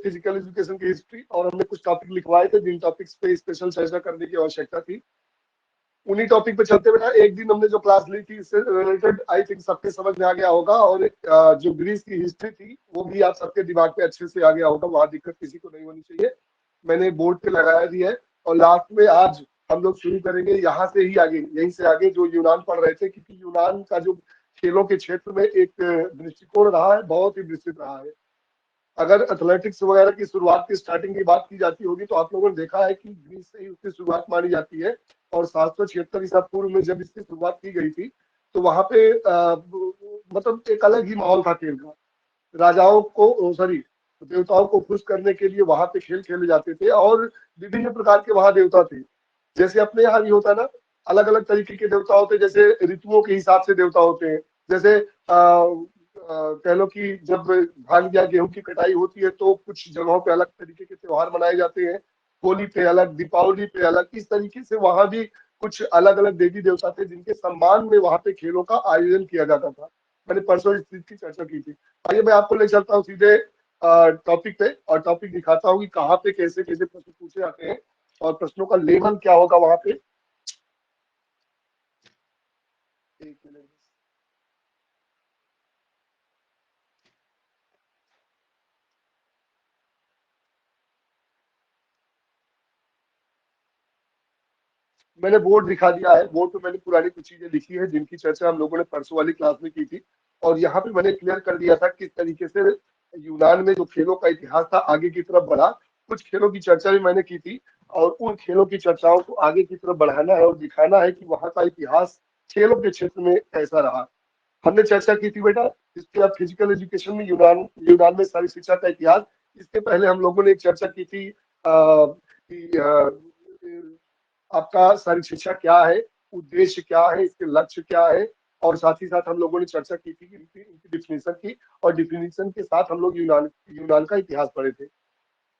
Physical education की history, और हमने कुछ टॉपिक लिखवाए थे जिन टॉपिक्स पे स्पेशल चर्चा करने की आवश्यकता थी। उन्हीं टॉपिक पे चलते बेटा, एक दिन हमने जो क्लास ली थी इससे रिलेटेड आई थिंक सबके समझ में आ गया होगा, और जो ग्रीस की हिस्ट्री थी वो भी आप सबके दिमाग पे अच्छे से आ गया होगा, वहां दिक्कत किसी को नहीं होनी चाहिए। मैंने बोर्ड पे लगाया भी है। और लास्ट में आज हम लोग शुरू करेंगे यहाँ से ही आगे, यहीं से आगे जो यूनान पढ़ रहे थे, क्योंकि यूनान का जो खेलों के क्षेत्र में एक दृष्टिकोण रहा है बहुत ही विस्तृत रहा है। अगर एथलेटिक्स वगैरह की शुरुआत की स्टार्टिंग की बात की जाती होगी तो आप लोगों ने देखा है कि ग्रीस से ही उसकी शुरुआत मानी जाती है। और 776 ईसा पूर्व में जब इसकी शुरुआत की गई थी तो वहां पे मतलब एक अलग ही माहौल था खेल का। राजाओं को सॉरी देवताओं को खुश करने के लिए वहां पे खेल खेले जाते थे, और विभिन्न प्रकार के वहां देवता थे। जैसे अपने यहाँ भी होता है ना, अलग अलग तरीके के देवता होते हैं, जैसे ऋतुओं के हिसाब से देवता होते हैं। जैसे कह लो कि जब धान या गेहूं की कटाई होती है तो कुछ जगहों पे अलग तरीके के त्योहार मनाए जाते हैं, होली पे अलग, दीपावली पे अलग। इस तरीके से वहां भी कुछ अलग अलग देवी देवता थे जिनके सम्मान में वहां पे खेलों का आयोजन किया जाता था। मैंने परसों इस चीज की चर्चा की थी। आइए मैं आपको ले चलता हूँ सीधे टॉपिक पे, और टॉपिक दिखाता हूँ कि कहाँ पे कैसे कैसे प्रश्न पूछे जाते हैं और प्रश्नों का लेवल क्या होगा वहां पे। एक मिनट। मैंने बोर्ड दिखा दिया है। बोर्ड पे मैंने पुरानी कुछ चीजें लिखी है जिनकी चर्चा हम लोगों ने परसों वाली क्लास में की थी। और यहाँ पे मैंने क्लियर कर दिया था किस तरीके से यूनान में जो खेलों का इतिहास था आगे की तरफ बढ़ा। कुछ खेलों की चर्चा भी मैंने की थी, और उन खेलों की चर्चाओं को आगे की तरफ बढ़ाना है और दिखाना है कि वहां का इतिहास खेलों के क्षेत्र में कैसा रहा। हमने चर्चा की थी बेटा हिस्ट्री ऑफ फिजिकल एजुकेशन में यूनान यूनान में सारी शिक्षा का इतिहास। इसके पहले हम लोगों ने एक चर्चा की थी कि आपका शारीरिक शिक्षा क्या है, उद्देश्य क्या है, इसके लक्ष्य क्या है। और साथ ही साथ हम लोगों ने चर्चा की थी कि इनकी डिफिनीशन की, और डिफिनीशन के साथ हम लोग यूनान यूनान का इतिहास पढ़े थे।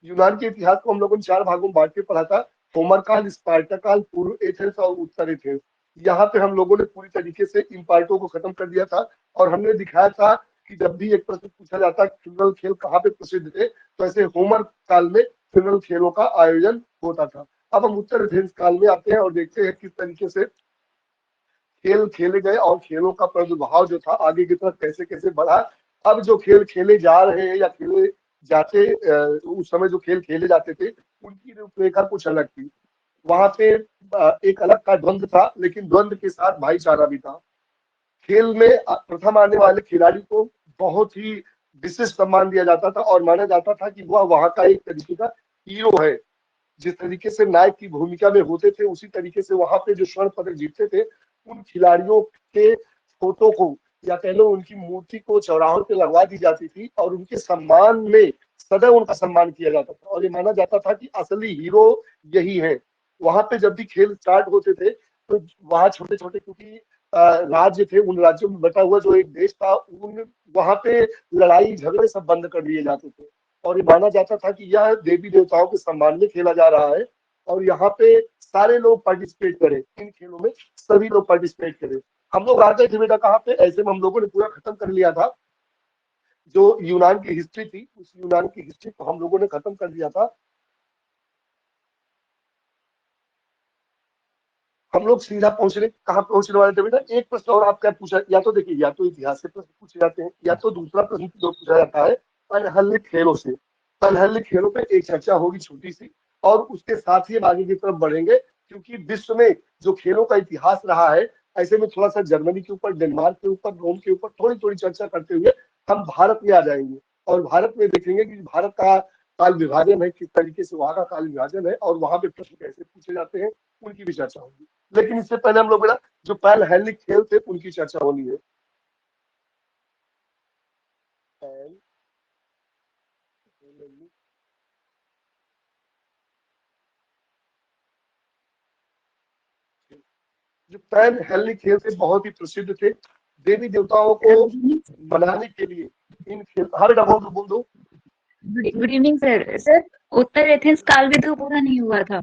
यूनान के इतिहास को हम लोगों ने 4 भागों में बांट के पढ़ा था। होमर काल, स्पार्टा काल, पूर्व एथेंस और उत्तर एथेंस। यहाँ पे हम लोगों ने पूरी तरीके से इन पार्टों को खत्म कर दिया था, और हमने दिखाया था कि जब भी एक प्रश्न पूछा जाता है फिल्मल खेल कहाँ पे प्रसिद्ध थे, तो ऐसे होमर काल में फिल्मल खेलों का आयोजन होता था। अब हम उत्तर एथेंस काल में आते हैं और देखते हैं किस तरीके से खेल खेले गए और खेलों का प्रादुर्भाव जो था आगे की तरफ कैसे कैसे बढ़ा। अब जो खेल खेले जा रहे हैं या खेले जाते उस समय जो खेल खेले जाते थे उनकी रूपरेखा कुछ अलग थी। वहां पे एक अलग का द्वंद्व था, लेकिन द्वंद्व के साथ भाईचारा भी था। खेल में प्रथम आने वाले खिलाड़ी को बहुत ही विशिष्ट सम्मान दिया जाता था, और माना जाता था कि वह वहां का एक तरीके का हीरो है। जिस तरीके से नायक की भूमिका में होते थे उसी तरीके से वहां पे जो स्वर्ण पदक जीतते थे उन खिलाड़ियों के फोटो को या कह लो उनकी मूर्ति को चौराहों पे लगवा दी जाती थी, और उनके सम्मान में सदैव उनका सम्मान किया जाता था, और ये माना जाता था कि असली हीरो यही है। वहां पे जब भी खेल स्टार्ट होते थे तो वहां छोटे छोटे, क्योंकि राज्य थे, उन राज्यों में बटा हुआ जो एक देश था, उन वहां पे लड़ाई झगड़े सब बंद कर दिए जाते थे। और ये माना जाता था कि यह देवी देवताओं के सम्मान में खेला जा रहा है, और यहाँ पे सारे लोग पार्टिसिपेट करें इन खेलों में, सभी लोग पार्टिसिपेट करें। हम लोग आ गए थे बेटा कहाँ पे, ऐसे में हम लोगों ने पूरा खत्म कर लिया था जो यूनान की हिस्ट्री थी, उस यूनान की हिस्ट्री को हम लोगों ने खत्म कर दिया था। हम लोग सीधा पहुंचने कहाँ पहुंचने वाले थे बेटा, एक प्रश्न और आप क्या पूछा, या तो देखिए या तो इतिहास से प्रश्न पूछे जाते हैं, या तो दूसरा प्रश्न जो पूछा जाता है अनहल्लित खेलों से। अनहल्लित खेलों पे एक चर्चा होगी छोटी सी, और उसके साथ ही हम आगे की तरफ बढ़ेंगे, क्योंकि विश्व में जो खेलों का इतिहास रहा है, ऐसे में थोड़ा सा जर्मनी के ऊपर, डेनमार्क के ऊपर, रोम के ऊपर थोड़ी थोड़ी चर्चा करते हुए हम भारत में आ जाएंगे, और भारत में देखेंगे कि भारत का काल विभाजन है, किस तरीके से वहां का काल विभाजन है, और वहां पे प्रश्न कैसे पूछे जाते हैं उनकी भी चर्चा होगी। लेकिन इससे पहले हम लोग बेटा जो पैल हेलिक खेल थे उनकी चर्चा होनी है। जो पैन हेलिक खेल थे बहुत ही प्रसिद्ध थे, देवी देवताओं को मनाने के लिए इन खेल, हर डबों को बोल दो। Good evening sir. सर उत्तर एथेंस काल भी तो पूरा नहीं हुआ था।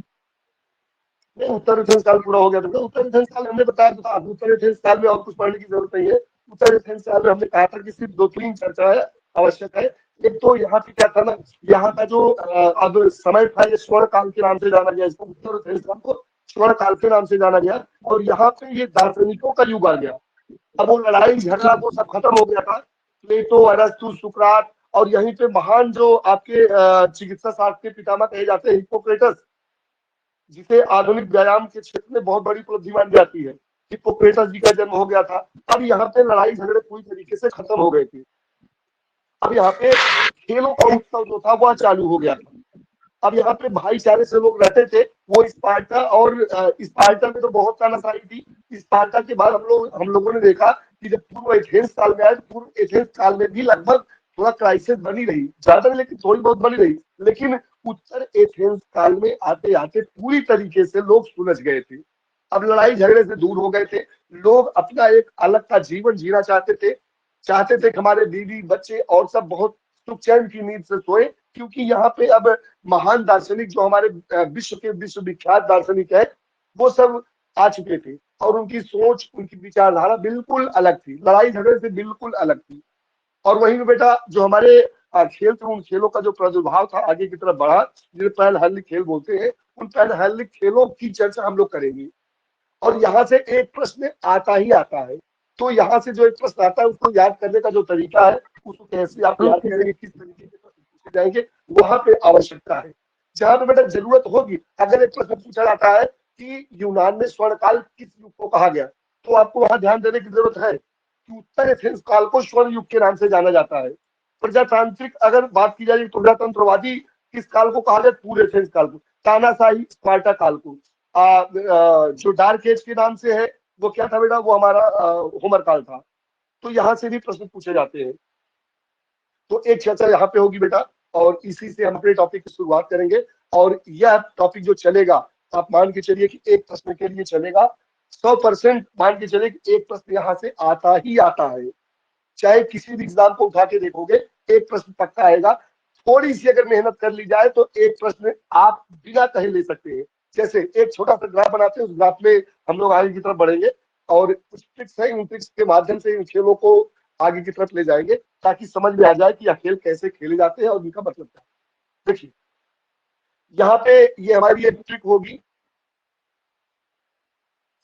उत्तर एथेंस काल पूरा हो गया था। उत्तर एथेंस काल हमने बताया था, उत्तर एथेंस काल में और कुछ पढ़ने की जरूरत नहीं है। उत्तर एथेंस काल में हमने कहा था कि सिर्फ 2-3 चर्चा है आवश्यक है, एक तो यहाँ पे क्या था ना, यहाँ का जो अब समय था ये स्वर्ण काल के नाम से जाना गया, इसको उत्तर एथेंस काल को स्वर्ण काल के नाम से जाना गया। और यहाँ पे ये दार्शनिकों का युग आ गया। अब वो लड़ाई झगड़ा वो सब खत्म हो गया था। प्लेटो, अरस्तु, सुकरात, और यहीं पे महान जो आपके चिकित्सा शास्त्र के पितामह कहे जाते हैं हिप्पोक्रेटस, जिसे आधुनिक व्यायाम के क्षेत्र में बहुत बड़ी उपलब्धि मानी जाती है, हिप्पोक्रेटस जी का जन्म हो गया था। अब यहाँ पे लड़ाई झगड़े पूरी तरीके से खत्म हो गए थे। अब यहाँ पे खेलों का उत्सव जो था वह चालू हो गया था। अब यहाँ पे भाईचारे से लोग रहते थे। वो स्पार्टा, और स्पार्टा में तो बहुत तानाशाही थी। स्पार्टा के बाद हम लोगों ने देखा कि जब पूर्व एथेंस काल में आए, पूर्व एथेंस काल में भी लगभग थोड़ा क्राइसिस बनी रही, ज्यादा नहीं लेकिन थोड़ी बहुत बनी रही। लेकिन उत्तर एथेंस काल में आते आते पूरी तरीके से लोग सुलझ गए थे। अब लड़ाई झगड़े से दूर हो गए थे। लोग अपना एक अलग का जीवन जीना चाहते थे। चाहते थे कि हमारे बीवी बच्चे और सब बहुत सुख चैन की नींद से सोए, क्योंकि यहाँ पे अब महान दार्शनिक जो हमारे विश्व के विश्वविख्यात दार्शनिक है, वो सब आ चुके थे। और उनकी सोच, उनकी विचारधारा बिल्कुल अलग थी, लड़ाई झगड़े से बिल्कुल अलग थी। और वहीं पे बेटा जो हमारे खेल थे, उन खेलों का जो प्रादुर्भाव था आगे की तरफ बढ़ा, जिन्हें पैनहैलिक खेल बोलते हैं, उन पैनहैलिक खेलों की चर्चा हम लोग करेंगे। और यहाँ से एक प्रश्न आता ही आता है। तो यहाँ से जो एक प्रश्न आता है उसको याद करने का जो तरीका है, उसको कैसे आप याद करेंगे, किस तरीके से प्रश्न पूछे जाएंगे, वहां पे आवश्यकता है। जहां पे बेटा जरूरत होगी, अगर एक प्रश्न पूछा जाता है कि यूनान में स्वर्णकाल किस युग को कहा गया, तो आपको वहां ध्यान देने की जरूरत है कि उत्तर एथेंस काल को स्वर्ण युग के नाम से जाना जाता है। प्रजातांत्रिक अगर बात की जाए, प्रजातंत्रवादी किस काल को कहा गया, पूरे एथेंस काल को। तानाशाही स्पार्टा काल को। जो डार्क एज के नाम से है वो क्या था बेटा, वो हमारा होमर काल था। तो यहाँ से भी प्रश्न पूछे जाते हैं। तो एक चर्चा यहाँ पे होगी बेटा, और इसी से हम अपने टॉपिक की शुरुआत करेंगे। और यह टॉपिक जो चलेगा, आप मान के चलिए कि एक प्रश्न के लिए चलेगा। 100% मान के चलिए कि एक प्रश्न यहाँ से आता ही आता है। चाहे किसी भी एग्जाम को उठा के देखोगे, एक प्रश्न पक्का आएगा। थोड़ी सी अगर मेहनत कर ली जाए तो एक प्रश्न आप बिना कहे ले सकते हैं। जैसे एक छोटा सा ग्राफ बनाते हैं, उस ग्राफ में हम लोग आगे की तरफ बढ़ेंगे, और कुछ ट्रिक्स है, उन ट्रिक्स के माध्यम से इन खेलों को आगे की तरफ ले जाएंगे, ताकि समझ में आ जाए कि यह खेल कैसे खेले जाते हैं और उनका मतलब क्या है। देखिए यहाँ पे ये हमारी एक ट्रिक होगी,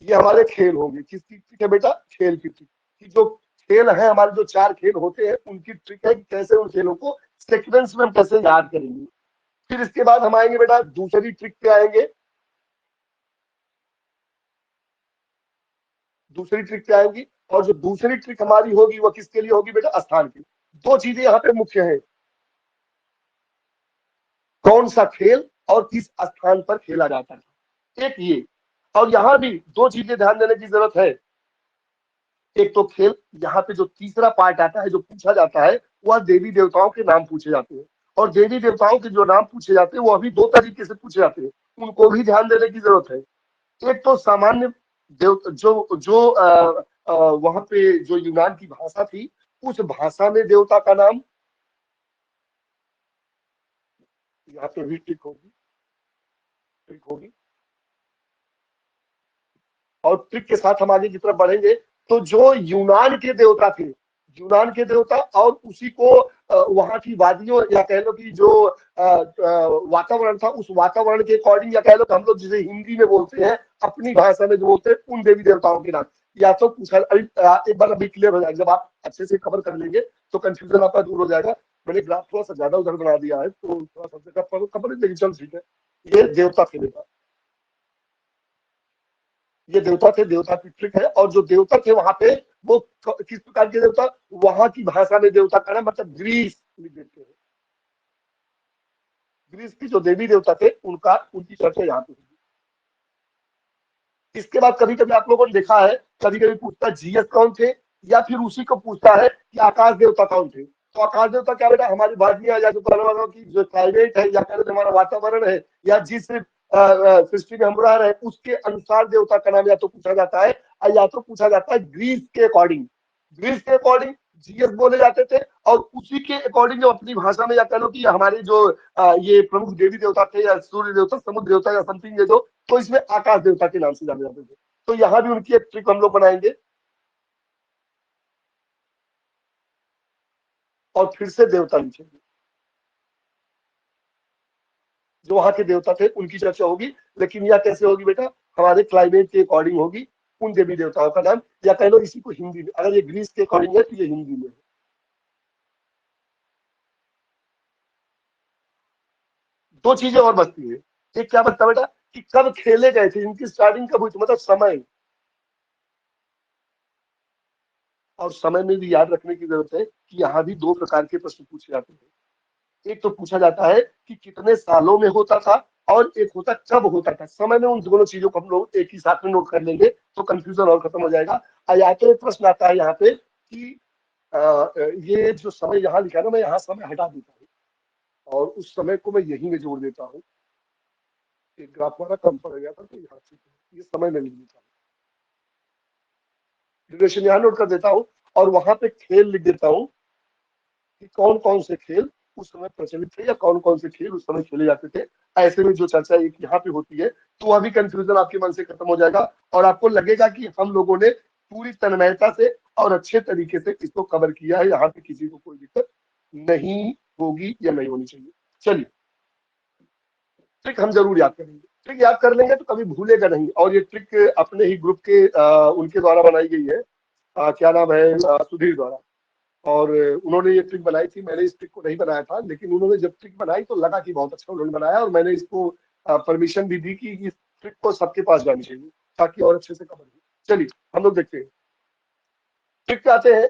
ये हमारे खेल होंगे। किसकी ट्रिक है बेटा, खेल की ट्रिक। कि जो खेल है हमारे, जो 4 खेल होते हैं, उनकी ट्रिक है कि कैसे उन खेलों को सीक्वेंस में हम कैसे याद करेंगे। फिर इसके बाद हम आएंगे बेटा दूसरी ट्रिक पे आएंगे। दूसरी ट्रिक पे आएंगी, और जो दूसरी ट्रिक हमारी होगी वो किसके लिए होगी बेटा, स्थान की। 2 चीजें यहाँ पे मुख्य है, कौन सा खेल और किस स्थान पर खेला जाता है, एक ये। और यहाँ भी 2 चीजें ध्यान देने की जरूरत है। एक तो खेल, यहाँ पे जो तीसरा पार्ट आता है जो पूछा जाता है, वह देवी देवताओं के नाम पूछे जाते हैं। और देवी देवताओं के जो नाम पूछे जाते हैं वो अभी 2 तरीके से पूछे जाते हैं, उनको भी ध्यान देने की जरूरत है। एक तो सामान्य देव, जो जो वहां पे जो यूनान की भाषा थी, उस भाषा में देवता का नाम, यहाँ पे भी ट्रिक होगी, ट्रिक होगी। और ट्रिक के साथ हम आगे की तरफ बढ़ेंगे। तो जो यूनान के देवता थे, यूनान के देवता, और उसी को वहां की वादियों, या कह लो कि जो वातावरण था, उस वातावरण के अकॉर्डिंग, या कह लो कि हम लोग जिसे हिंदी में बोलते हैं, अपनी भाषा में जो बोलते हैं, उन देवी देवताओं के नाम। या तो पूछा, एक बार अभी क्लियर हो जाएगा, जब आप अच्छे से कवर कर लेंगे तो कंफ्यूजन आपका दूर हो जाएगा। मैंने ग्राफ थोड़ा सा ज्यादा उधर बना दिया है, तो थोड़ा सा कवर, लेकिन चल ठीक है। ये देवता थे बेटा, ये देवता थे, देवता की ट्रिक है। और जो देवता थे वहां पे, वो किस प्रकार के देवता, वहां की भाषा में देवता का नाम, मतलब ग्रीस लिख देते हैं। ग्रीस की जो देवी देवता थे उनका, उनकी चर्चा यहाँ पे होगी। इसके बाद कभी कभी आप लोगों ने देखा है, कभी कभी पूछता है जीएस कौन थे, या फिर उसी को पूछता है कि आकाश देवता कौन थे। तो आकाश देवता क्या बेटा, हमारी वादियां, या जो की जो क्लाइमेट है, या कह हमारा वातावरण है, या जिस सृष्टि में हम रह रहे हैं, उसके अनुसार देवता का नाम या तो पूछा जाता है, या तो पूछा जाता है ग्रीस के अकॉर्डिंग। ग्रीस के अकॉर्डिंग जीएस बोले जाते थे, और उसी के अकॉर्डिंग जो अपनी भाषा में, या कह लो कि हमारे जो ये प्रमुख देवी देवता थे, या सूर्य देवता, समुद्र देवता, या समथिंग, जो तो इसमें आकाश देवता के नाम से जाने जाते थे। तो यहाँ भी उनकी एक ट्रिक हम लोग बनाएंगे, और फिर से देवता लिखेंगे। जो वहां के देवता थे उनकी चर्चा होगी, लेकिन यह कैसे होगी बेटा, हमारे क्लाइमेट के अकॉर्डिंग होगी, उन देवी देवताओं का नाम, या कह लो इसी को हिंदी में, अगर ये ग्रीस के अकॉर्डिंग है तो ये हिंदी में है। दो चीजें और बचती है, एक क्या बचता बेटा कि कब खेले गए थे, इनकी स्टार्टिंग कब हुई थी, मतलब समय, और समय में भी याद रखने की जरूरत है कि यहाँ भी दो प्रकार के प्रश्न पूछे जाते हैं। एक तो पूछा जाता है कि कितने सालों में होता था, और एक होता कब होता था। समय में उन दोनों चीजों को हम लोग एक ही साथ में नोट कर लेंगे तो कंफ्यूजन और खत्म हो जाएगा। या तो एक प्रश्न आता है यहाँ पे कि ये जो समय यहाँ लिखा है ना, मैं यहाँ समय हटा देता हूँ और उस समय को मैं यही में जोड़ देता हूँ। एक ग्राफ हमारा कम पड़ गया था तो यहाँ से ये समय में लिख देता हूँ, ड्यूरेशन यहाँ नोट कर देता हूँ, और वहां पे खेल लिख देता हूँ कि कौन कौन से खेल उस समय प्रचलित थे या कौन कौन से खेल उस समय खेले जाते थे। ऐसे में जो चर्चा एक यहाँ पे होती है तो वह भी कंफ्यूजन आपके मन से खत्म हो जाएगा, और आपको लगेगा कि हम लोगों ने पूरी तन्मयता से और अच्छे तरीके से इसको कवर किया है, यहाँ पे किसी को कोई दिक्कत नहीं होगी या नहीं होनी चाहिए। चलिए, ट्रिक हम जरूर याद करेंगे, ट्रिक याद कर लेंगे तो कभी भूलेगा नहीं, और ये ट्रिक अपने ही ग्रुप के उनके द्वारा बनाई गई है, क्या नाम है, सुधीर द्वारा। और उन्होंने ये ट्रिक बनाई थी, मैंने इस ट्रिक को नहीं बनाया था, लेकिन उन्होंने जब ट्रिक बनाई तो लगा कि बहुत अच्छा उन्होंने बनाया, और मैंने इसको परमिशन भी दी कि इस ट्रिक को सबके पास जानी चाहिए ताकि और अच्छे से कवर हो। चलिए हम लोग देखते हैं, ट्रिक पे आते हैं।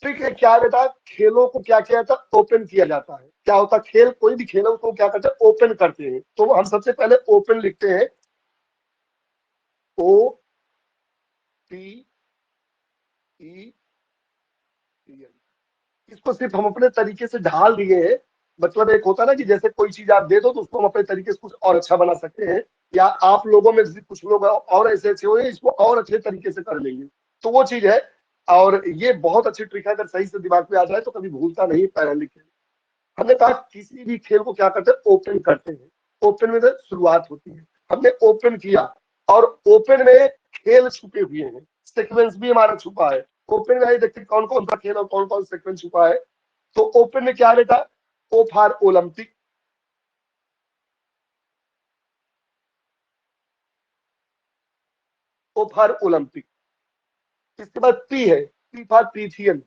ट्रिक है क्या बेटा, खेलों को क्या किया जाता है, ओपन किया जाता है। क्या होता है, खेल कोई भी खेल है उसको क्या करते हैं, ओपन करते हैं। तो हम सबसे पहले ओपन लिखते हैं, ओ पी ई एन। इसको सिर्फ हम अपने तरीके से ढाल दिए हैं। मतलब एक होता है ना कि जैसे कोई चीज आप दे दो तो उसको हम अपने तरीके से कुछ और अच्छा बना सकते हैं, या आप लोगों में से कुछ लोग और ऐसे ऐसे हुए इसको और अच्छे तरीके से कर लेंगे, तो वो चीज है। और ये बहुत अच्छी ट्रिक है, अगर सही से दिमाग में आ जाए तो कभी भूलता नहीं पहले लिखे। हमने कहा किसी भी खेल को क्या करते हैं, ओपन करते हैं। ओपन में तो शुरुआत होती है, हमने ओपन किया, और ओपन में खेल छुपे हुए हैं, सीक्वेंस भी हमारा छुपा है। ओपन में देखते कौन कौन सा खेल और कौन कौन सा सीक्वेंस छुपा है। तो ओपन में क्या है बेटा, O for Olympic, O for Olympic. इसके बाद पी है, P for Pythian,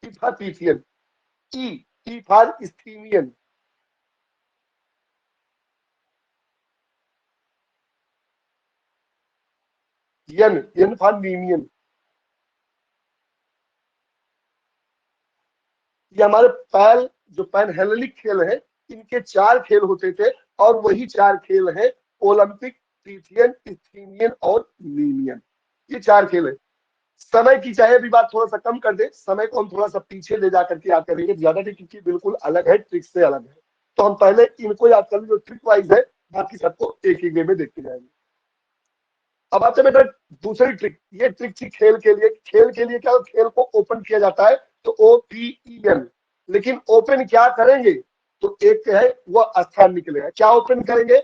P for Pythian. E, E for Isthmian. N, N for Nemean. ये हमारे पैल जो पैन हेलेनिक खेल है, इनके चार खेल होते थे, और वही चार खेल है ओलंपिक, पीथियन, स्थीनियन और नीनियन। ये चार खेल है। समय की चाहे भी बात थोड़ा सा कम कर दे, समय को हम थोड़ा सा पीछे ले जाकर के याद करेंगे ज्यादा, क्योंकि बिल्कुल अलग है, ट्रिक से अलग है। तो हम पहले इनको याद कर लें जो ट्रिक वाइज है, बाकी सबको एक ही वे में देखते जाएंगे। अब आते बेटा दूसरी ट्रिक, ये ट्रिक थी खेल के लिए। खेल के लिए क्या, खेल को ओपन किया जाता है, तो OPEN। लेकिन ओपन क्या करेंगे, तो एक है वह स्थान निकलेगा। क्या ओपन करेंगे,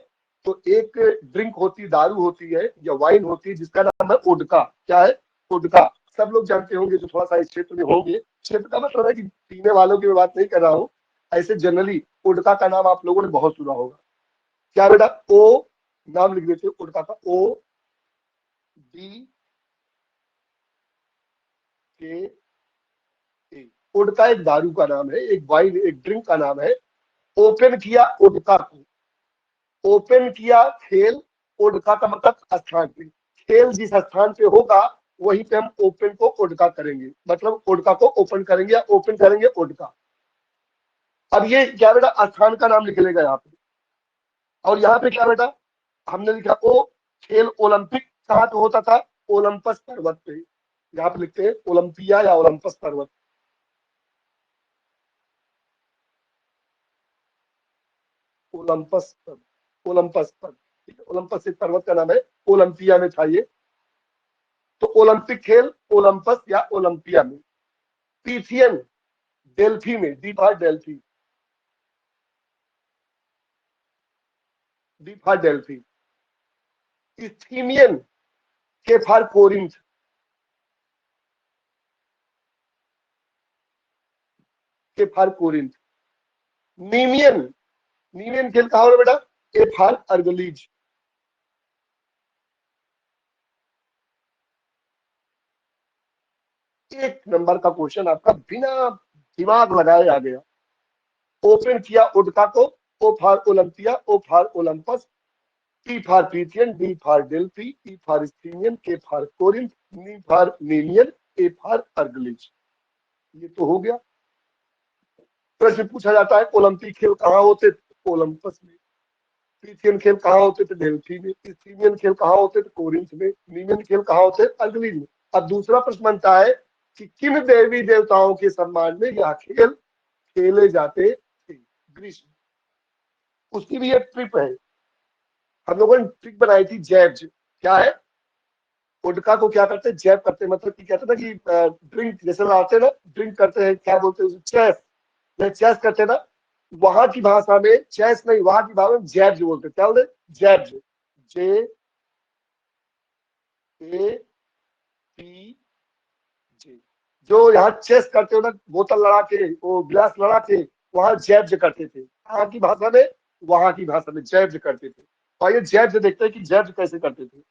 तो एक ड्रिंक होती, दारू होती है या वाइन होती है, जिसका नाम है वोडका। क्या है, वोडका। सब लोग जानते होंगे जो थोड़ा सा इस क्षेत्र में होंगे। क्षेत्र का मतलब है कि पीने वालों की मैं बात नहीं कर रहा हूँ, ऐसे जनरली वोडका का नाम आप लोगों ने बहुत सुना होगा। क्या बेटा, ओ नाम लिख देते वोडका का, ODK। वोडका एक दारू का नाम है, एक वाइन, एक ड्रिंक का नाम है। ओपन किया वोडका को, ओपन किया खेल। वोडका का मतलब स्थान पे, खेल जिस स्थान पे होगा वहीं पे हम ओपन को वोडका करेंगे, मतलब वोडका को ओपन करेंगे या ओपन करेंगे वोडका। अब ये क्या बेटा, स्थान का नाम निकलेगा यहाँ पे। और यहाँ पे क्या बेटा, हमने लिखा ओ, खेल ओलंपिक कहाँ पे होता था, ओलंपस पर्वत पे। यहाँ पे लिखते हैं ओलंपिया या ओलंपस पर्वत, ओलंपस पर्वत, ओलंपस पर्वत। ओलंपस एक पर्वत का नाम है, ओलंपिया में था ये। तो ओलंपिक खेल ओलंपस या ओलंपिया में। पीथियन डेल्फी में, D for Delphi, D for Delphi. Isthmian, K for Corinth. K for Corinth. Nemean, Nemean खेल कहा हो रहा बेटा, ए फॉर अर्गलीज। एक नंबर का क्वेश्चन आपका बिना दिमाग लगाए आ गया। ओपन किया उडका को, O for Olympia, O for Olympus, P for Pythian, D for Delphi, E for Isthmian, K for Corinth, N for Ninian, A for Argolis। ये तो हो गया। प्रश्न पूछा जाता है ओलंपिक खेल कहाँ होते थे? ओलंपस में। पीथियन खेल कहाँ होते थे? डेल्फी में। इस्थीमियन खेल कहाँ होते थे? कोरिंथ में। नीमियन खेल कहाँ होते थे? अर्गलीज में। अब दूसरा प्रश्न बनता है कि किन देवी देवताओं के सम्मान में यह खेल खेले जाते थे? ग्रीस में। उसकी भी एक ट्रिप है, हम लोगों ने ट्रिक बनाई थी, जैब्स। क्या है? वोडका को क्या करते हैं? जैब करते हैं, मतलब कि कहते हैं ना कि ड्रिंक जैसे लाते हैं ना, ड्रिंक करते हैं, क्या बोलते हैं उसे? चेस। चेस करते हैं ना, वहां की भाषा में चेस नहीं, वहां की भाषा में जैब्स बोलते हैं। क्या बोलते हैं? जैब्स। जे ए पी जे। जो यहाँ चेस करते हो ना, बोतल लड़ा के, वो गिलास लड़ा के, वहां जैब्स करते थे। वहां की भाषा में, वहां की भाषा में जैब्स करते थे। और ये जैब्स देखते हैं कि जैब्स कैसे करते थे।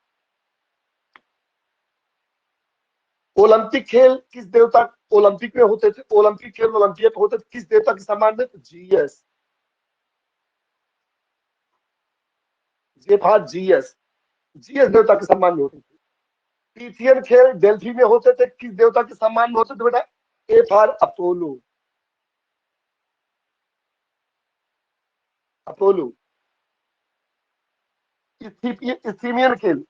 ओलंपिक खेल किस देवता ओलंपिक में होते थे? ओलंपिक खेल ओलंपियड होते थे किस देवता के सम्मान में? GS. J for GS, GS देवता के सम्मान में होते थे। पीथियन खेल डेल्फी में होते थे किस देवता के सम्मान में होते थे बेटा? A for Apollo, Apollo. Isthmian खेल,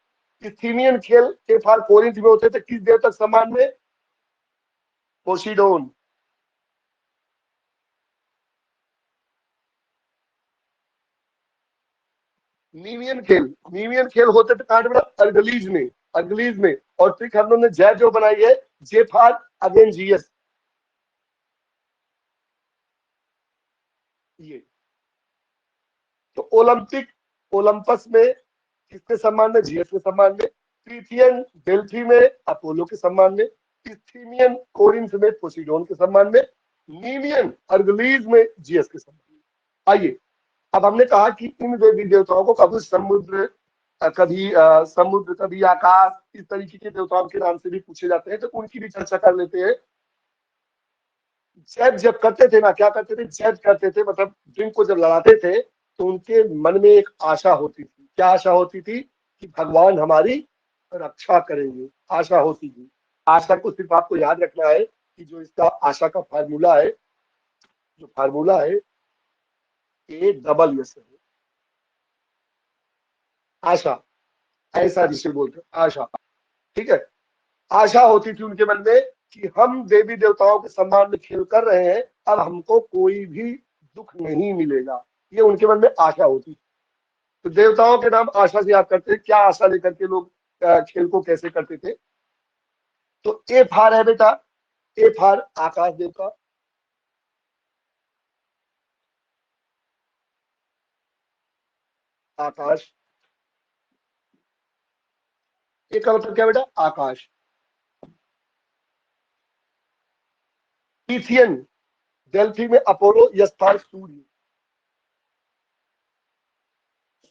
इस्थीमियन खेल ए फॉर कोरिंथ में होते थे किस देवता के सम्मान में? पोसीडोन। नीमियन खेल, नीमियन खेल होते थे कहां बेटा? अर्गलीज में, अर्गलीज में। और ट्रिक हम लोग ने जय जो बनाई है, जे फॉर अगेन जीएस। ये तो ओलंपिक, ओलंपस में किसके सम्मान में? जीएस के सम्मान में। पीथियन डेल्फी में अपोलो के सम्मान में। इस्थीमियन कोरिंथ में पोसीडोन के सम्मान में। नीमियन अर्गलीज में जीएस के सम्मान में। आइए, अब हमने कहा कि इन देवी देवताओं को कभी समुद्र, कभी समुद्र, कभी आकाश, इस तरीके के देवताओं के नाम से भी पूछे जाते हैं, तो उनकी भी चर्चा कर लेते हैं। जैब जब करते थे ना, क्या करते थे? जैब करते थे, मतलब ड्रिंक को जब लड़ाते थे तो उनके मन में एक आशा होती थी। क्या आशा होती थी? कि भगवान हमारी रक्षा करेंगे। आशा होती थी। आशा को सिर्फ आपको याद रखना है कि जो इसका आशा का फार्मूला है, जो फार्मूला है, ए डबल एस है। आशा, ऐसा जिसे बोलते हैं आशा। ठीक है। आशा होती थी उनके मन में कि हम देवी देवताओं के सम्मान में खेल कर रहे हैं, अब हमको कोई भी दुख नहीं मिलेगा। ये उनके मन में आशा होती थी। तो देवताओं के नाम आशा से याद करते हैं। क्या आशा लेकर के लोग खेल को कैसे करते थे? तो ए फार है बेटा, ए फार आकाश देवता। आकाश, एक का मतलब क्या बेटा? आकाश। पीथियन डेल्फी में अपोलो, यस फार सूर्य,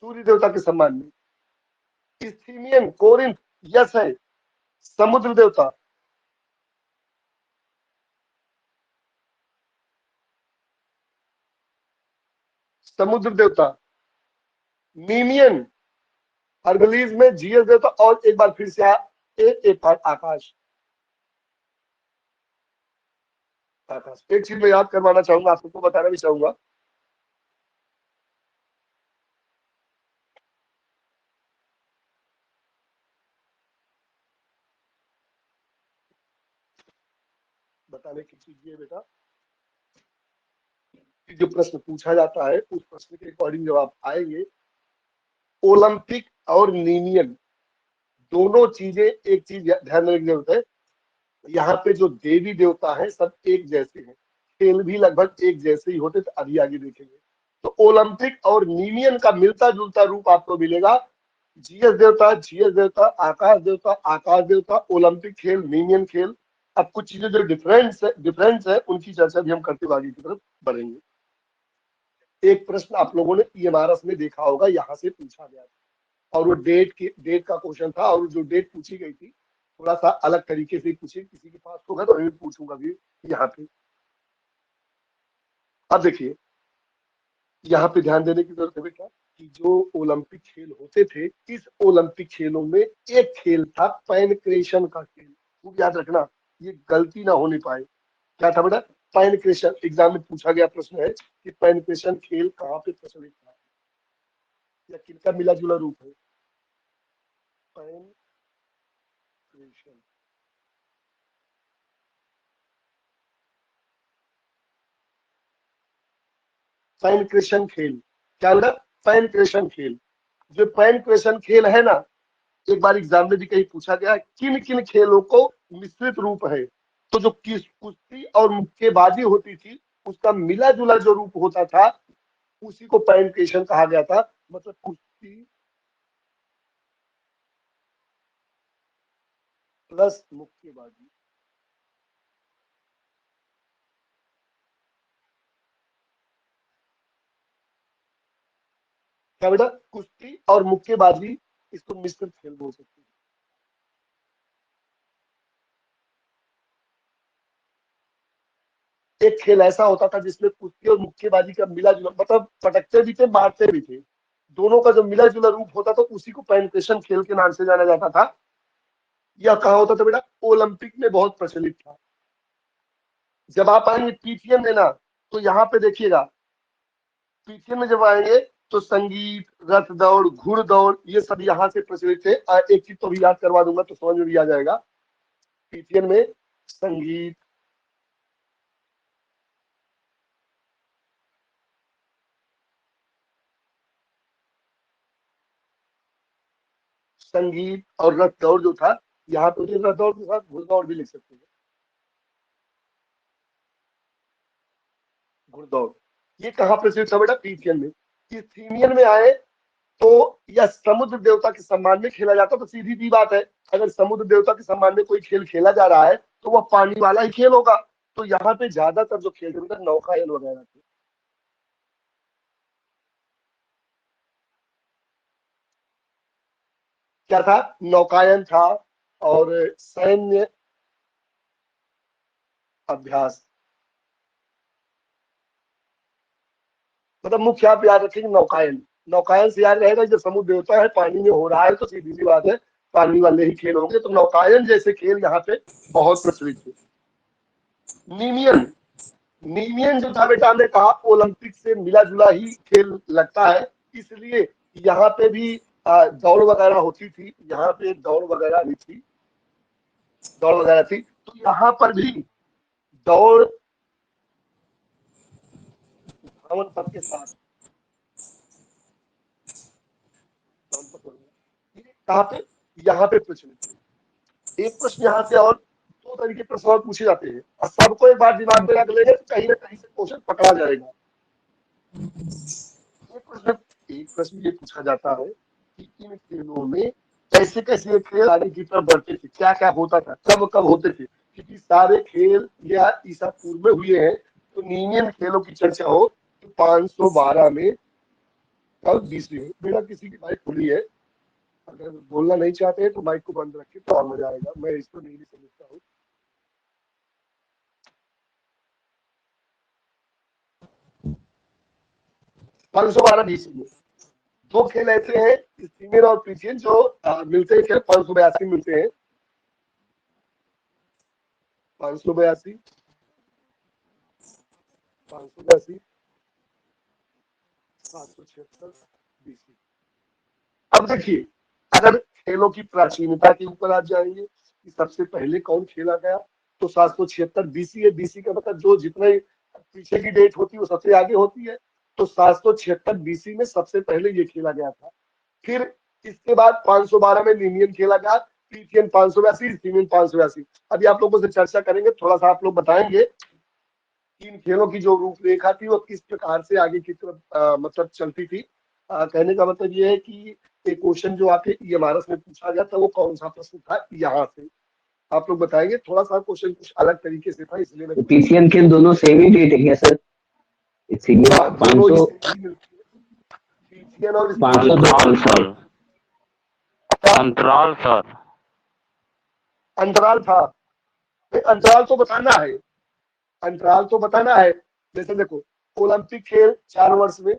सूर्य देवता के सम्मान में। इस्थीमियन कोरिंथ, यस है समुद्र देवता। समुद्र देवता। नीमियन अर्गलीज में जीएस देवता। और एक बार फिर से एक बार आकाश, आकाश। एक चीज मैं याद करवाना चाहूंगा, आप सबको बताना भी चाहूंगा। बताने की चीज ये बेटा, कि जो प्रश्न पूछा जाता है उस प्रश्न के अकॉर्डिंग जब आप आएंगे, ओलंपिक और नीमियन दोनों चीजें, एक चीज ध्यान रखने की जरूरत है, यहाँ पे जो देवी देवता है सब एक जैसे हैं, खेल भी लगभग एक जैसे ही होते, तो अभी आगे देखेंगे। तो ओलंपिक और नीमियन का मिलता जुलता रूप आपको मिलेगा। जीएस देवता, जीएस देवता, आकाश देवता, आकाश देवता, ओलंपिक खेल, नीमियन खेल। अब कुछ चीजें जो डिफरेंस है उनकी चर्चा भी हम करते हुए आगे की तरफ बढ़ेंगे। एक प्रश्न आप लोगों ने ईएमआरएस में देखा होगा, यहाँ से पूछा गया था और वो डेट का क्वेश्चन था, और जो डेट पूछी गई थी थोड़ा सा अलग तरीके से पूछी, किसी के पास होगा तो मैं भी पूछूंगा भी यहाँ पे। अब देखिए, यहाँ पे ध्यान देने की जरूरत है बेटा कि जो ओलंपिक खेल होते थे, इस ओलंपिक खेलों में एक खेल था पैनक्रेशन का खेल। वो याद रखना, ये गलती ना होने पाए। क्या था बेटा? पैनक्रेशन। एग्जाम में पूछा गया प्रश्न है कि पैनक्रेशन खेल कहाँ पे प्रचलित था या किनका मिला जुला रूप है? पैनक्रेशन। पैनक्रेशन खेल क्या बेटा? पैनक्रेशन खेल। जो पैनक्रेशन खेल है ना, एक बार एग्जाम में भी कहीं पूछा गया किन किन खेलों को मिश्रित रूप है, तो जो कुश्ती और मुक्केबाजी होती थी उसका मिला जुला जो रूप होता था उसी को पैनक्रेशन कहा गया था। मतलब कुश्ती प्लस मुक्केबाजी। क्या बेटा? कुश्ती और मुक्केबाजी, इसको मिश्रित खेल बोल सकते हैं। एक खेल ऐसा होता था जिसमें कुश्ती और मुक्केबाजी का मिला जुला, मतलब पटकते भी थे मारते भी थे, दोनों का जो मिला जुला रूप होता था उसी को पैनक्रेशन खेल के नाम से जाना जाता था। यह कहा होता था बेटा? ओलंपिक में बहुत प्रचलित था। जब आप आएंगे पीटीएम में ना, तो यहाँ पे देखिएगा, पीटीएम में जब आएंगे तो संगीत, रथ दौड़, घुड़दौड़, ये सब यहाँ से प्रचलित थे। एक चीज तो भी याद करवा दूंगा तो समझ में भी आ जाएगा। पीटीएम में संगीत, संगीत और रथ दौड़ जो था, यहाँ पे रथ दौड़ के साथ घुड़दौड़ भी लिख सकते हैं। घुड़दौड़ ये कहाँ प्रचलित था बेटा? पीटीएम में। इथीनियन में आए तो यह समुद्र देवता के सम्मान में खेला जाता, तो सीधी सी बात है, अगर समुद्र देवता के सम्मान में कोई खेल खेला जा रहा है तो वह पानी वाला ही खेल होगा। तो यहाँ पे ज्यादातर जो खेल थे नौकायन वगैरह थे। क्या था? नौकायन था और सैन्य अभ्यास। मतलब मुख्य आप याद रखेंगे नौकायन। नौकायन से याद रहेगा जब समुद्र देवता है पानी में हो रहा है तो सीधी सी बात है पानी वाले ही खेल होंगे। तो नौकायन जैसे खेल यहाँ पे बहुत प्रचलित थे। नीमियन, नीमियन जो था बेटा, हमने कहा ओलंपिक से मिला जुला ही खेल लगता है, इसलिए यहाँ पे भी दौड़ वगैरह होती थी, यहाँ पे दौड़ वगैरह भी थी, दौड़ वगैरह थी। तो यहाँ पर भी दौड़ धावन पथ के साथ कहाँ पे? यहाँ पे प्रचलित है। एक प्रश्न यहाँ से और दो तरीके प्रश्न और पूछे जाते हैं और सबको एक बार दिमाग में रख लेंगे तो कहीं ना कहीं से क्वेश्चन पकड़ा जाएगा। एक प्रश्न एक प्रश्न ये पूछा जाता है कि इन खेलों में कैसे कैसे खेल आगे की तरफ बढ़ते थे, क्या क्या होता था, कब कब होते थे, क्योंकि सारे खेल या ईसा पूर्व में हुए हैं। तो नीनियन खेलों की चर्चा हो तो 512 में कब 20 में। मेरा किसी की बाइक खुली है, अगर बोलना नहीं चाहते हैं तो माइक को बंद रखिए तो और मजा आएगा, मैं इसको नहीं भी समझता हूँ। 512 बीसी में दो खेल ऐसे हैं स्टीमियर और पीछे जो मिलते हैं, खेल 582 मिलते हैं। 582, 582, 776 बीसी। अब देखिए, अगर खेलों की प्राचीनता के ऊपर आप जाएंगे कि सबसे पहले कौन खेला गया, तो 776 बीसी है। बीसी का मतलब जो जितने पीछे की डेट होती है वो सबसे आगे होती है। तो 776 बीसी में सबसे पहले ये खेला गया था। फिर इसके बाद 512 में लीनियन खेला गया, पीटीएन 582, सीमेन 582। अभी आप लोगों से चर्चा करेंगे, थोड़ा सा आप लोग बताएंगे इन खेलों की जो रूपरेखा थी वो किस प्रकार से आगे की तरफ मतलब चलती थी। कहने का मतलब ये है कि एक क्वेश्चन जो आपके ईएमआरएस में पूछा गया था वो कौन सा प्रश्न था यहाँ से। आप लोग बताएंगे, थोड़ा सा क्वेश्चन कुछ अलग तरीके से था इसलिए मैं पीसीएम खेल दोनों सेम ही डेट है क्या सर? इसीलिए हाँ, दोनों ही 500 सेम ही मिलती है, पीसीएन और 502 सर अंतराल सर अंतराल था। अंतराल तो बताना है, अंतराल तो बताना है। जैसे देखो, ओलंपिक खेल 4 वर्ष में,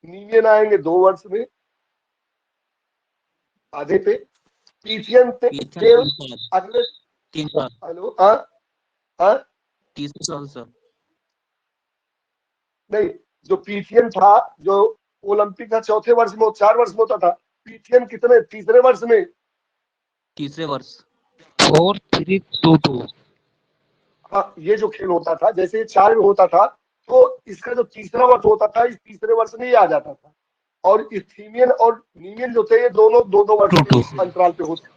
नीवियन आएंगे 2 वर्ष में आधे पे, पीसीएन खेल अगले, 3 साल हेलो हाँ हाँ 30 साल सर। नहीं, जो पीसीएन था, जो ओलंपिक का चौथे वर्ष में 4 वर्ष में होता था, पीसीएन कितने, तीसरे वर्ष में, तीसरे वर्ष 4 3 2 2। हाँ ये जो खेल होता था, जैसे 4 में होता था, तो इसका जो तीसरा वर्ष होता था, इस तीसरे वर्ष में ये आ जाता था। और इस्थीमियन और नीवियन जो थे, ये दोनों 2-2 वर्ष के अंतराल पे होते,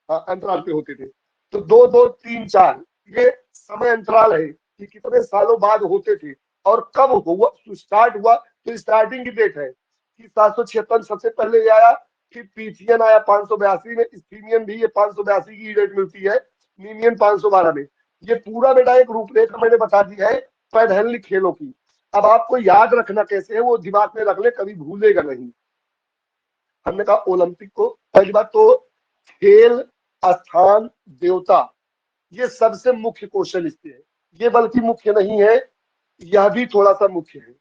हाँ अंतराल पे होते थे। तो 2-2 3-4 ये समय अंतराल है कि कितने सालों बाद होते थे और कब हुआ, स्टार्ट हुआ। तो स्टार्टिंग की डेट है कि 756 सबसे पहले ये आया, फिर पीथियन आया 582 में, इस्थीमियन भी ये 582 की डेट मिलती है, नीवियन 512 में। ये पूरा बेटा एक रूपरेखा मैंने बता दी है पैनहेलिक खेलों की। अब आपको याद रखना कैसे है वो दिमाग में रख ले, कभी भूलेगा नहीं। हमने कहा ओलंपिक को, पहली बात तो खेल, स्थान, देवता, ये सबसे मुख्य क्वेश्चन इससे है। ये बल्कि मुख्य नहीं है, यह भी थोड़ा सा मुख्य है,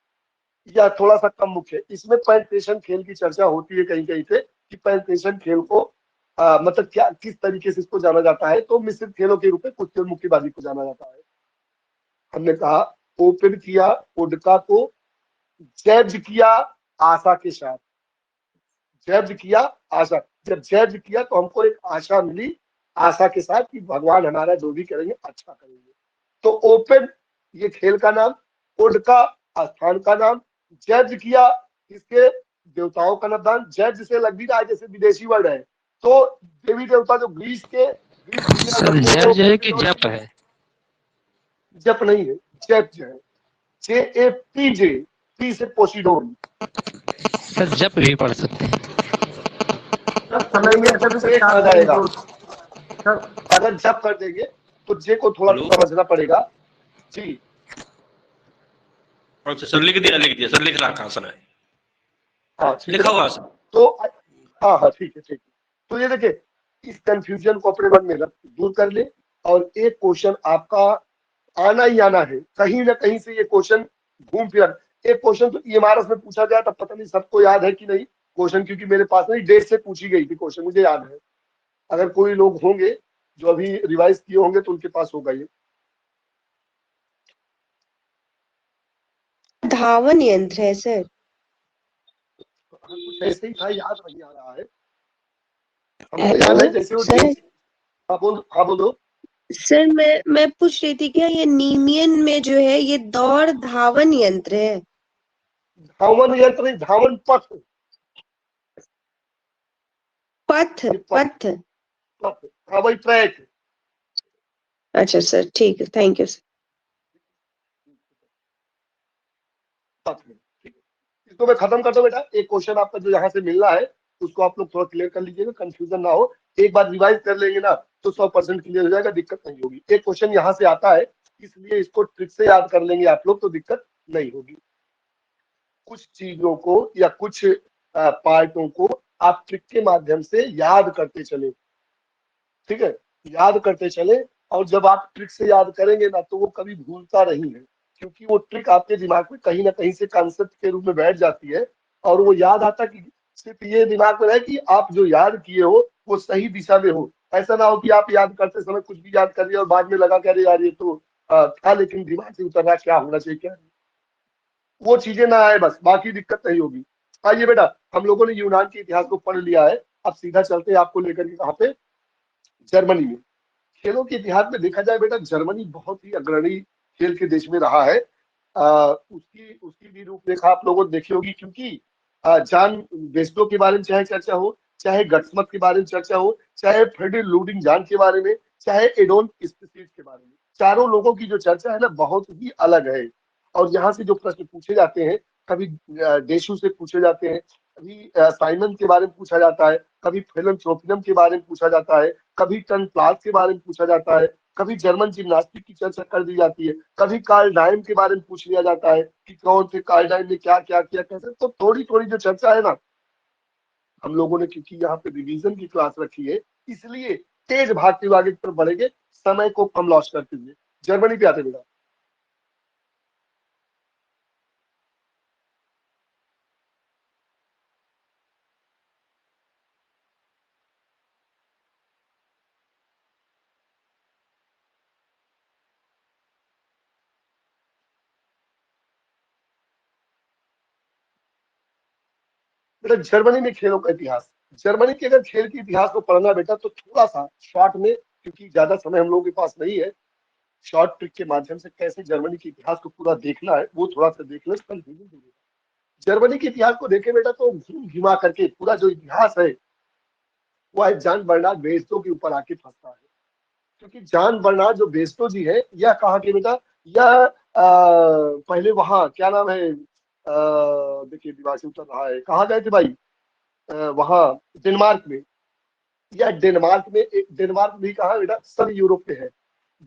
या थोड़ा सा कम मुख्य है। इसमें पैंटेशन खेल की चर्चा होती है कहीं कहीं पे कि पैंटेशन खेल को मतलब क्या, किस तरीके से इसको जाना जाता है। तो मिश्रित खेलों के रूप में कुछ मुक्केबाजी को जाना जाता है। हमने कहा ओपन किया ओडका को, जैब्ड किया आशा के साथ, जैब्ड किया आशा। जब जैब्ड किया तो हमको एक आशा मिली, आशा के साथ कि भगवान हमारा जो भी करेंगे अच्छा करेंगे। तो ओपन ये खेल का नाम, ओडका स्थान का नाम, जैब्ड किया इसके देवताओं का नाम। जैब्ड से लग भी रहा है जैसे विदेशी वर्ड है। तो देवी देवता जो ग्रीस के, ग्रीस सर जप जो है कि जप है? जप नहीं है, जैप जो है, JAPJ, पी से पोसिडोन। सर जप भी पढ़ सकते हैं। समय में एक आ जाएगा, अगर जप कर देंगे तो जे को थोड़ा समझना पड़ेगा जी। अच्छा सर लिख दिया सर, लिख रहा कहाँ सर है? हाँ लिखा हुआ सर। तो हाँ हाँ ठीक है ठीक है। तो ये देखिए, इस कंफ्यूजन को अपने मन में दूर कर ले, और एक क्वेश्चन आपका आना ही आना है, कहीं ना कहीं से ये क्वेश्चन घूम फिर। एक क्वेश्चन तो ईएमआरएस में पूछा गया था, पता नहीं सबको याद है कि नहीं क्वेश्चन, क्योंकि मेरे पास नहीं, डेट से पूछी गई थी क्वेश्चन, मुझे याद है। अगर कोई लोग होंगे जो अभी रिवाइज किए होंगे तो उनके पास होगा ये। धावन यंत्र है सर। कुछ ऐसे ही था, याद नहीं आ रहा है हमको, याद है जैसे वो सर, हाँ बोलो। सर मैं पूछ रही थी क्या ये नीमियन में जो है ये दौड़ धावन यंत्र है? धावन यंत्र नहीं, धावन पथ, पथ पथ। पथ हाँ वही ट्रैक। अच्छा सर ठीक है, थैंक यू सर। इसको मैं खत्म करता हूँ बेटा। एक क्वेश्चन आपका जो यहाँ से मिल रहा है उसको आप लोग थोड़ा क्लियर कर लीजिएगा, कंफ्यूजन ना हो। एक बार रिवाइज कर लेंगे ना तो 100% क्लियर हो जाएगा, दिक्कत नहीं होगी। एक क्वेश्चन यहाँ से आता है, इसलिए इसको ट्रिक से याद कर लेंगे आप लोग तो दिक्कत नहीं होगी। कुछ चीजों को या कुछ पार्टों को आप ट्रिक के माध्यम से याद करते चले, ठीक है, याद करते चले। और जब आप ट्रिक से याद करेंगे ना तो वो कभी भूलता नहीं है, क्योंकि वो ट्रिक आपके दिमाग में कहीं ना कहीं से कॉन्सेप्ट के रूप में बैठ जाती है। और वो याद आता कि सिर्फ ये दिमाग में रहे कि आप जो याद किए हो वो सही दिशा में हो। ऐसा ना हो कि आप याद करते समय कुछ भी याद कर रहे और बाद में लगा कर यार ये तो था लेकिन दिमाग से उतर रहा, क्या होना चाहिए क्या, वो चीजें ना आए बस, बाकी दिक्कत नहीं होगी। आइए बेटा, हम लोगों ने यूनान के इतिहास को पढ़ लिया है, अब सीधा चलते हैं आपको लेकर के कहाँ पे, जर्मनी में। खेलों के इतिहास में देखा जाए बेटा, जर्मनी बहुत ही अग्रणी खेल के देश में रहा है। उसकी उसकी भी रूपरेखा आप लोगों ने देखी होगी, क्योंकि जान वेस्टो के बारे में चाहे चर्चा हो, चाहे गट्समत के बारे में चर्चा हो, चाहे फ्रेडरिक लुडिंग जान के बारे में, चाहे एडोन स्पिसिट के बारे में, चारों लोगों की जो चर्चा है ना बहुत ही अलग है। और यहाँ से जो प्रश्न पूछे जाते हैं, कभी डेशु से पूछे जाते हैं, कभी साइमन के बारे में पूछा जाता है, कभी फिलम के बारे में पूछा जाता है, कभी टन प्लास के बारे में पूछा जाता है, कभी जर्मन जिम्नास्टिक की चर्चा कर दी जाती है, कभी कार्ल डायम के बारे में पूछ लिया जाता है कि कौन थे कार्ल डायम ने क्या क्या किया कैसे। तो थोड़ी थोड़ी जो चर्चा है ना, हम लोगों ने क्योंकि यहाँ पे रिवीजन की क्लास रखी है, इसलिए तेज भागते हुए आगे की तरफ बढ़ेंगे, समय को कम लॉस करते हुए। जर्मनी पे आते बेटा। बेटा जर्मनी में खेलों का इतिहास, जर्मनी के अगर खेल के इतिहास को पढ़ना बेटा तो थोड़ा सा शॉर्ट में, क्योंकि ज्यादा समय हम लोगों के पास नहीं है, शॉर्ट ट्रिक के माध्यम से कैसे जर्मनी के इतिहास को पूरा देखना है वो थोड़ा सा देख ले, कंफ्यूजन हो जाएगा। जर्मनी के इतिहास को देखे बेटा तो घूम घिमा करके पूरा जो इतिहास है वो है जान बर्नार्ड बेस्टो के ऊपर आके फंसता है। क्योंकि जान बर्नार्ड जो बेस्टो जी है, यह कहाँ के बेटा, यह पहले वहां क्या नाम है, देखिए दिमाग से उतर रहा है, कहाँ गए थे भाई, वहां डेनमार्क में, या डेनमार्क में, डेनमार्क भी कहा बेटा, सब यूरोप में है।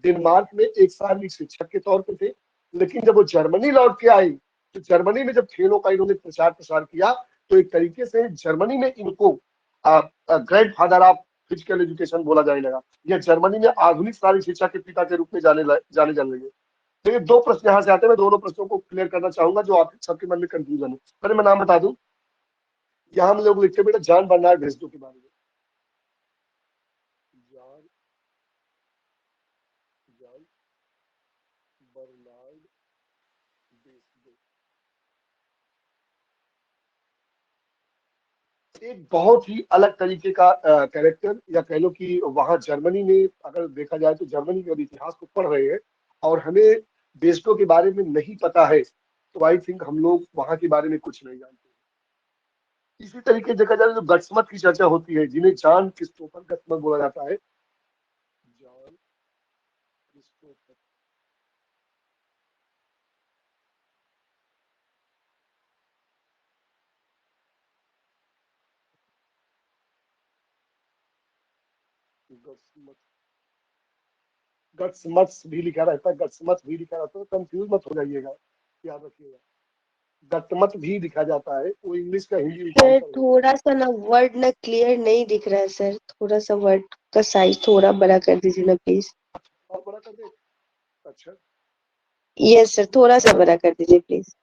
डेनमार्क में एक शारीरिक शिक्षक के तौर पे थे, लेकिन जब वो जर्मनी लौट के आई तो जर्मनी में जब खेलों का इन्होंने प्रचार प्रसार किया तो एक तरीके से जर्मनी में इनको grand father of physical education बोला जाने लगा। यह जर्मनी में आधुनिक शारीरिक शिक्षा के पिता के रूप में जाने जाने लगे। तो ये दो प्रश्न यहाँ से आते हैं, मैं दोनों प्रश्नों को क्लियर करना चाहूंगा जो आप सबके मन में कंफ्यूजन है। पहले मैं नाम बता दूं, यहाँ हम लोग लिखते हैं बेटा जान बर्नार्ड बेस्टो के बारे में। जान जान बर्नार्ड बेस्टो एक बहुत ही अलग तरीके का कैरेक्टर, या कह लो कि वहां जर्मनी में अगर देखा जाए तो जर्मनी के इतिहास को पढ़ रहे हैं और हमें बेस्टो के बारे में नहीं पता है, तो आई थिंक हम लोग वहां के बारे में कुछ नहीं जानते। इसी तरीके से देखा जाए तो गट्समत की चर्चा होती है, जिन्हें जॉन क्रिस्टोफर गट्समत बोला जाता है। जॉन क्रिस्टोफर गट्समत, गट्समत भी लिखा रहता है, गट्समत भी लिखा रहता है, कंफ्यूज मत हो जाइएगा, याद रखिएगा। गट्समत भी लिखा जाता है, वो इंग्लिश का हिंदी सर रूपांतर है। थोड़ा सा ना वर्ड ना क्लियर नहीं दिख रहा है सर, थोड़ा सा वर्ड का साइज थोड़ा बड़ा कर दीजिए ना प्लीज। और बड़ा कर दे। अच्छा, यस सर, थोड़ा सा बड़ा कर दीजिए प्लीज।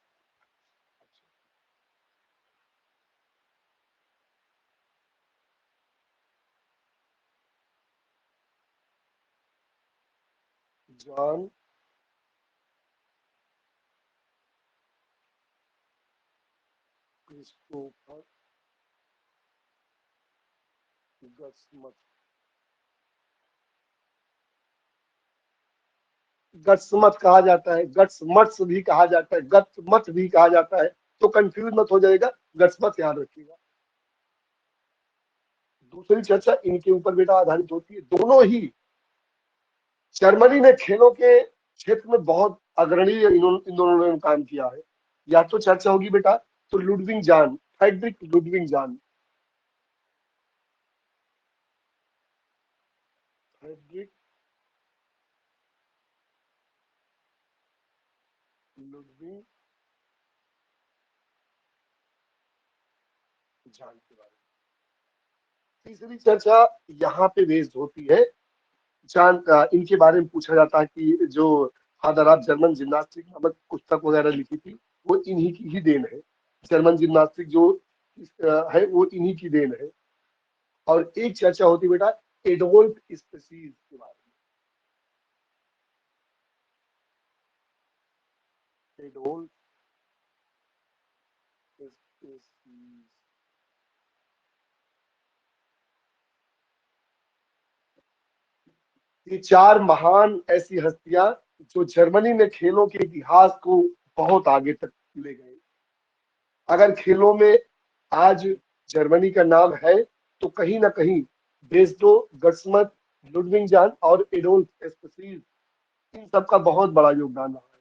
जॉन क्रिस्टोफर गट्समत, गट्समत कहा जाता है, गट्समट्स भी कहा जाता है, गट्समत भी कहा जाता है, तो कंफ्यूज मत हो जाएगा, गट्समत याद रखिएगा। दूसरी चर्चा इनके ऊपर बेटा आधारित होती है। दोनों ही जर्मनी में खेलों के क्षेत्र में बहुत अग्रणी इन दोनों ने काम किया है। या तो चर्चा होगी बेटा तो लुडविग जान, फ्रेडरिक लुडविग जान, फ्रेडरिक लुडविग जान के बारे में। तीसरी चर्चा यहाँ पे बेस्ड होती है, जान इनके बारे में पूछा जाता है कि जो फादर ऑफ जर्मन जिम्नास्टिक नामक पुस्तक वगैरह लिखी थी वो इन्हीं की ही देन है। जर्मन जिम्नास्टिक जो है वो इन्हीं की देन है। और एक चर्चा होती है बेटा एडोल्फ स्पेसीज के बारे में। एडोल्फ स्पेसीज, ये चार महान ऐसी हस्तियां जो जर्मनी में खेलों के इतिहास को बहुत आगे तक ले गए। अगर खेलों में आज जर्मनी का नाम है तो कहीं ना कहीं बेस्टो, गट्समत, लुडविग जान और एडोल्फ स्पेसीज, इन सब का बहुत बड़ा योगदान रहा है।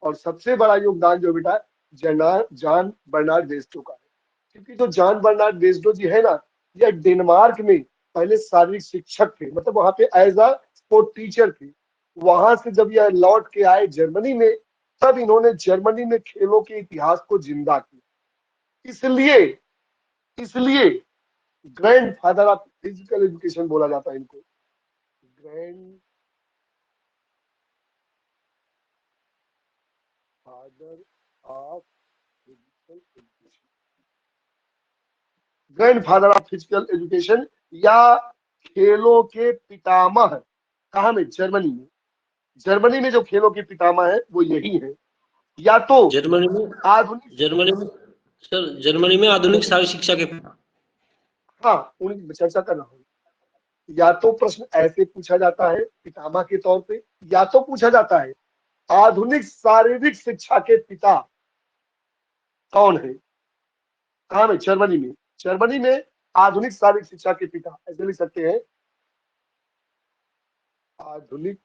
और सबसे बड़ा योगदान जो बेटा जान बर्नार्ड बेस्टो का है। क्योंकि जो जॉन बर्नार्ड वेस्डो जी है ना, यह डेनमार्क में पहले शारीरिक शिक्षक थे, मतलब वहां पे एज अ स्पोर्ट टीचर थे। वहां से जब यह लौट के आए जर्मनी में, तब इन्होंने जर्मनी में खेलों के इतिहास को जिंदा किया। इसलिए इसलिए grand father of physical education बोला जाता है इनको, grand father of physical education, grand father of physical education या खेलों के पितामह। कहा में? जर्मनी में। जर्मनी में जो खेलों के पितामह है वो यही है। या तो जर्मनी में आधुनिक, जर्मनी में आधुनिक शारीरिक शिक्षा के हाँ उन्हीं चर्चा कर रहा हूँ। या तो प्रश्न ऐसे पूछा जाता है पितामह के तौर पे, या तो पूछा जाता है आधुनिक शारीरिक शिक्षा के पिता कौन है। कहा में? जर्मनी में। जर्मनी में आधुनिक शारीरिक शिक्षा के पिता ऐसे लिख सकते हैं, आधुनिक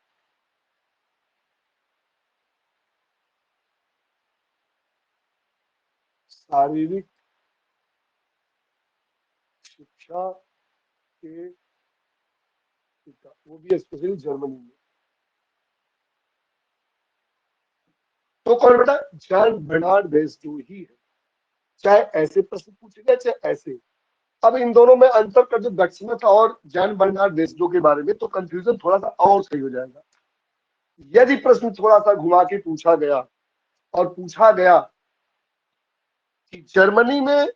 शारीरिक शिक्षा के पिता, वो भी स्पेशली जर्मनी में। तो कौन बेटा? जॉन बर्नार्ड वेस्डो ही है। चाहे ऐसे प्रश्न पूछे गए चाहे ऐसे। अब इन दोनों में अंतर कर दो, गट्समथ और जॉन बर्नार्ड वेस्डो के बारे में, तो कंफ्यूजन थोड़ा सा और सही हो जाएगा। यदि प्रश्न थोड़ा सा घुमा के पूछा गया और पूछा गया कि जर्मनी में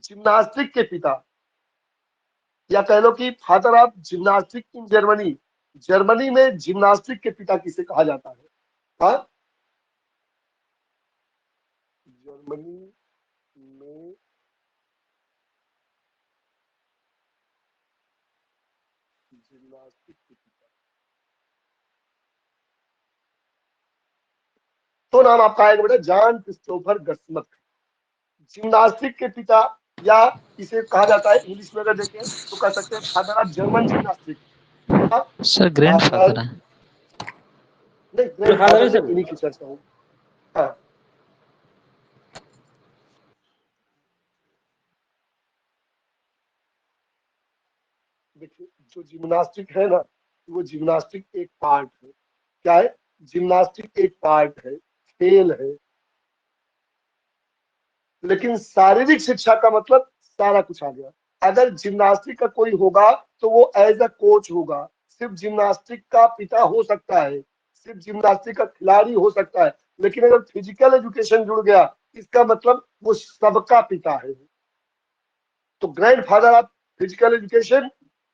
जिम्नास्टिक के पिता, या कह लो कि father of gymnastic in Germany, Germany में जिम्नास्टिक के पिता किसे कहा जाता है? हाँ, जर्मनी में जिम्नास्टिक के पिता, तो नाम आपका आएगा बेटा जॉन क्रिस्टोफर गट्समथ। जिम्नास्टिक के पिता, या इसे कहा जाता है इंग्लिश में अगर देखें तो कह सकते हैं father of German gymnastic. Sir grand father है। नहीं, ग्रैंडफादर में इन्हीं की चर्चा होगी। हाँ, देखिए जो जिम्नास्टिक है ना, वो जिम्नास्टिक एक पार्ट है। क्या है? जिम्नास्टिक एक पार्ट है, खेल है। लेकिन शारीरिक शिक्षा का मतलब सारा कुछ आ गया। अगर जिम्नास्टिक का कोई होगा तो वो एज अ कोच होगा। सिर्फ जिम्नास्टिक का पिता हो सकता है, सिर्फ जिम्नास्टिक का खिलाड़ी हो सकता है, लेकिन अगर फिजिकल एजुकेशन जुड़ गया, इसका मतलब वो सबका पिता है। तो grandfather of physical education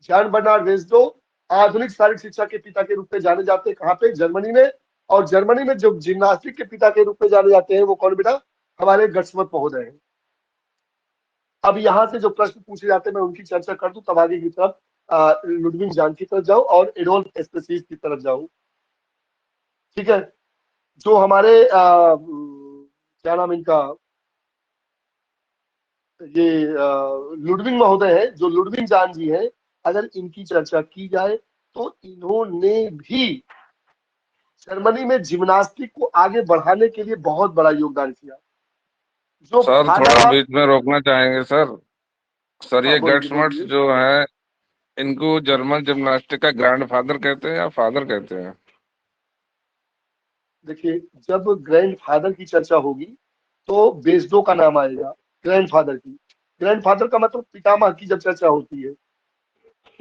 John Bernard Basedow आधुनिक शारीरिक शिक्षा के पिता के रूप में जाने जाते हैं। कहाँ पे? जर्मनी में। और जर्मनी में जो जिम्नास्टिक के पिता के रूप में जाने जाते हैं वो कौन बेटा? हमारे गट्समथ महोदय हैं। अब यहाँ से जो प्रश्न पूछे जाते हैं मैं उनकी चर्चा कर दूं, तब आगे की तरफ लुडविग जान की तरफ जाऊं और एडोल्फ स्पेसीज की तरफ जाऊं। ठीक है? जो हमारे क्या नाम इनका, ये लुडविग महोदय है, जो लुडविग जान जी हैं, अगर इनकी चर्चा की जाए तो इन्होंने भी जर्मनी में जिम्नास्टिक को आगे बढ़ाने के लिए बहुत बड़ा योगदान किया। जो सर फादर थोड़ा ऑफ, बीच में रोकना चाहेंगे सर। सर ये बोलिए गट्समट्स बोलिए। जो है इनको जर्मन जिम्नास्टिक का ग्रैंड फादर कहते हैं या फादर कहते हैं? देखिए जब ग्रैंड फादर की चर्चा होगी तो वेस्डो का नाम आएगा, ग्रैंड फादर की। ग्रैंड फादर का मतलब पितामह की जब चर्चा होती है।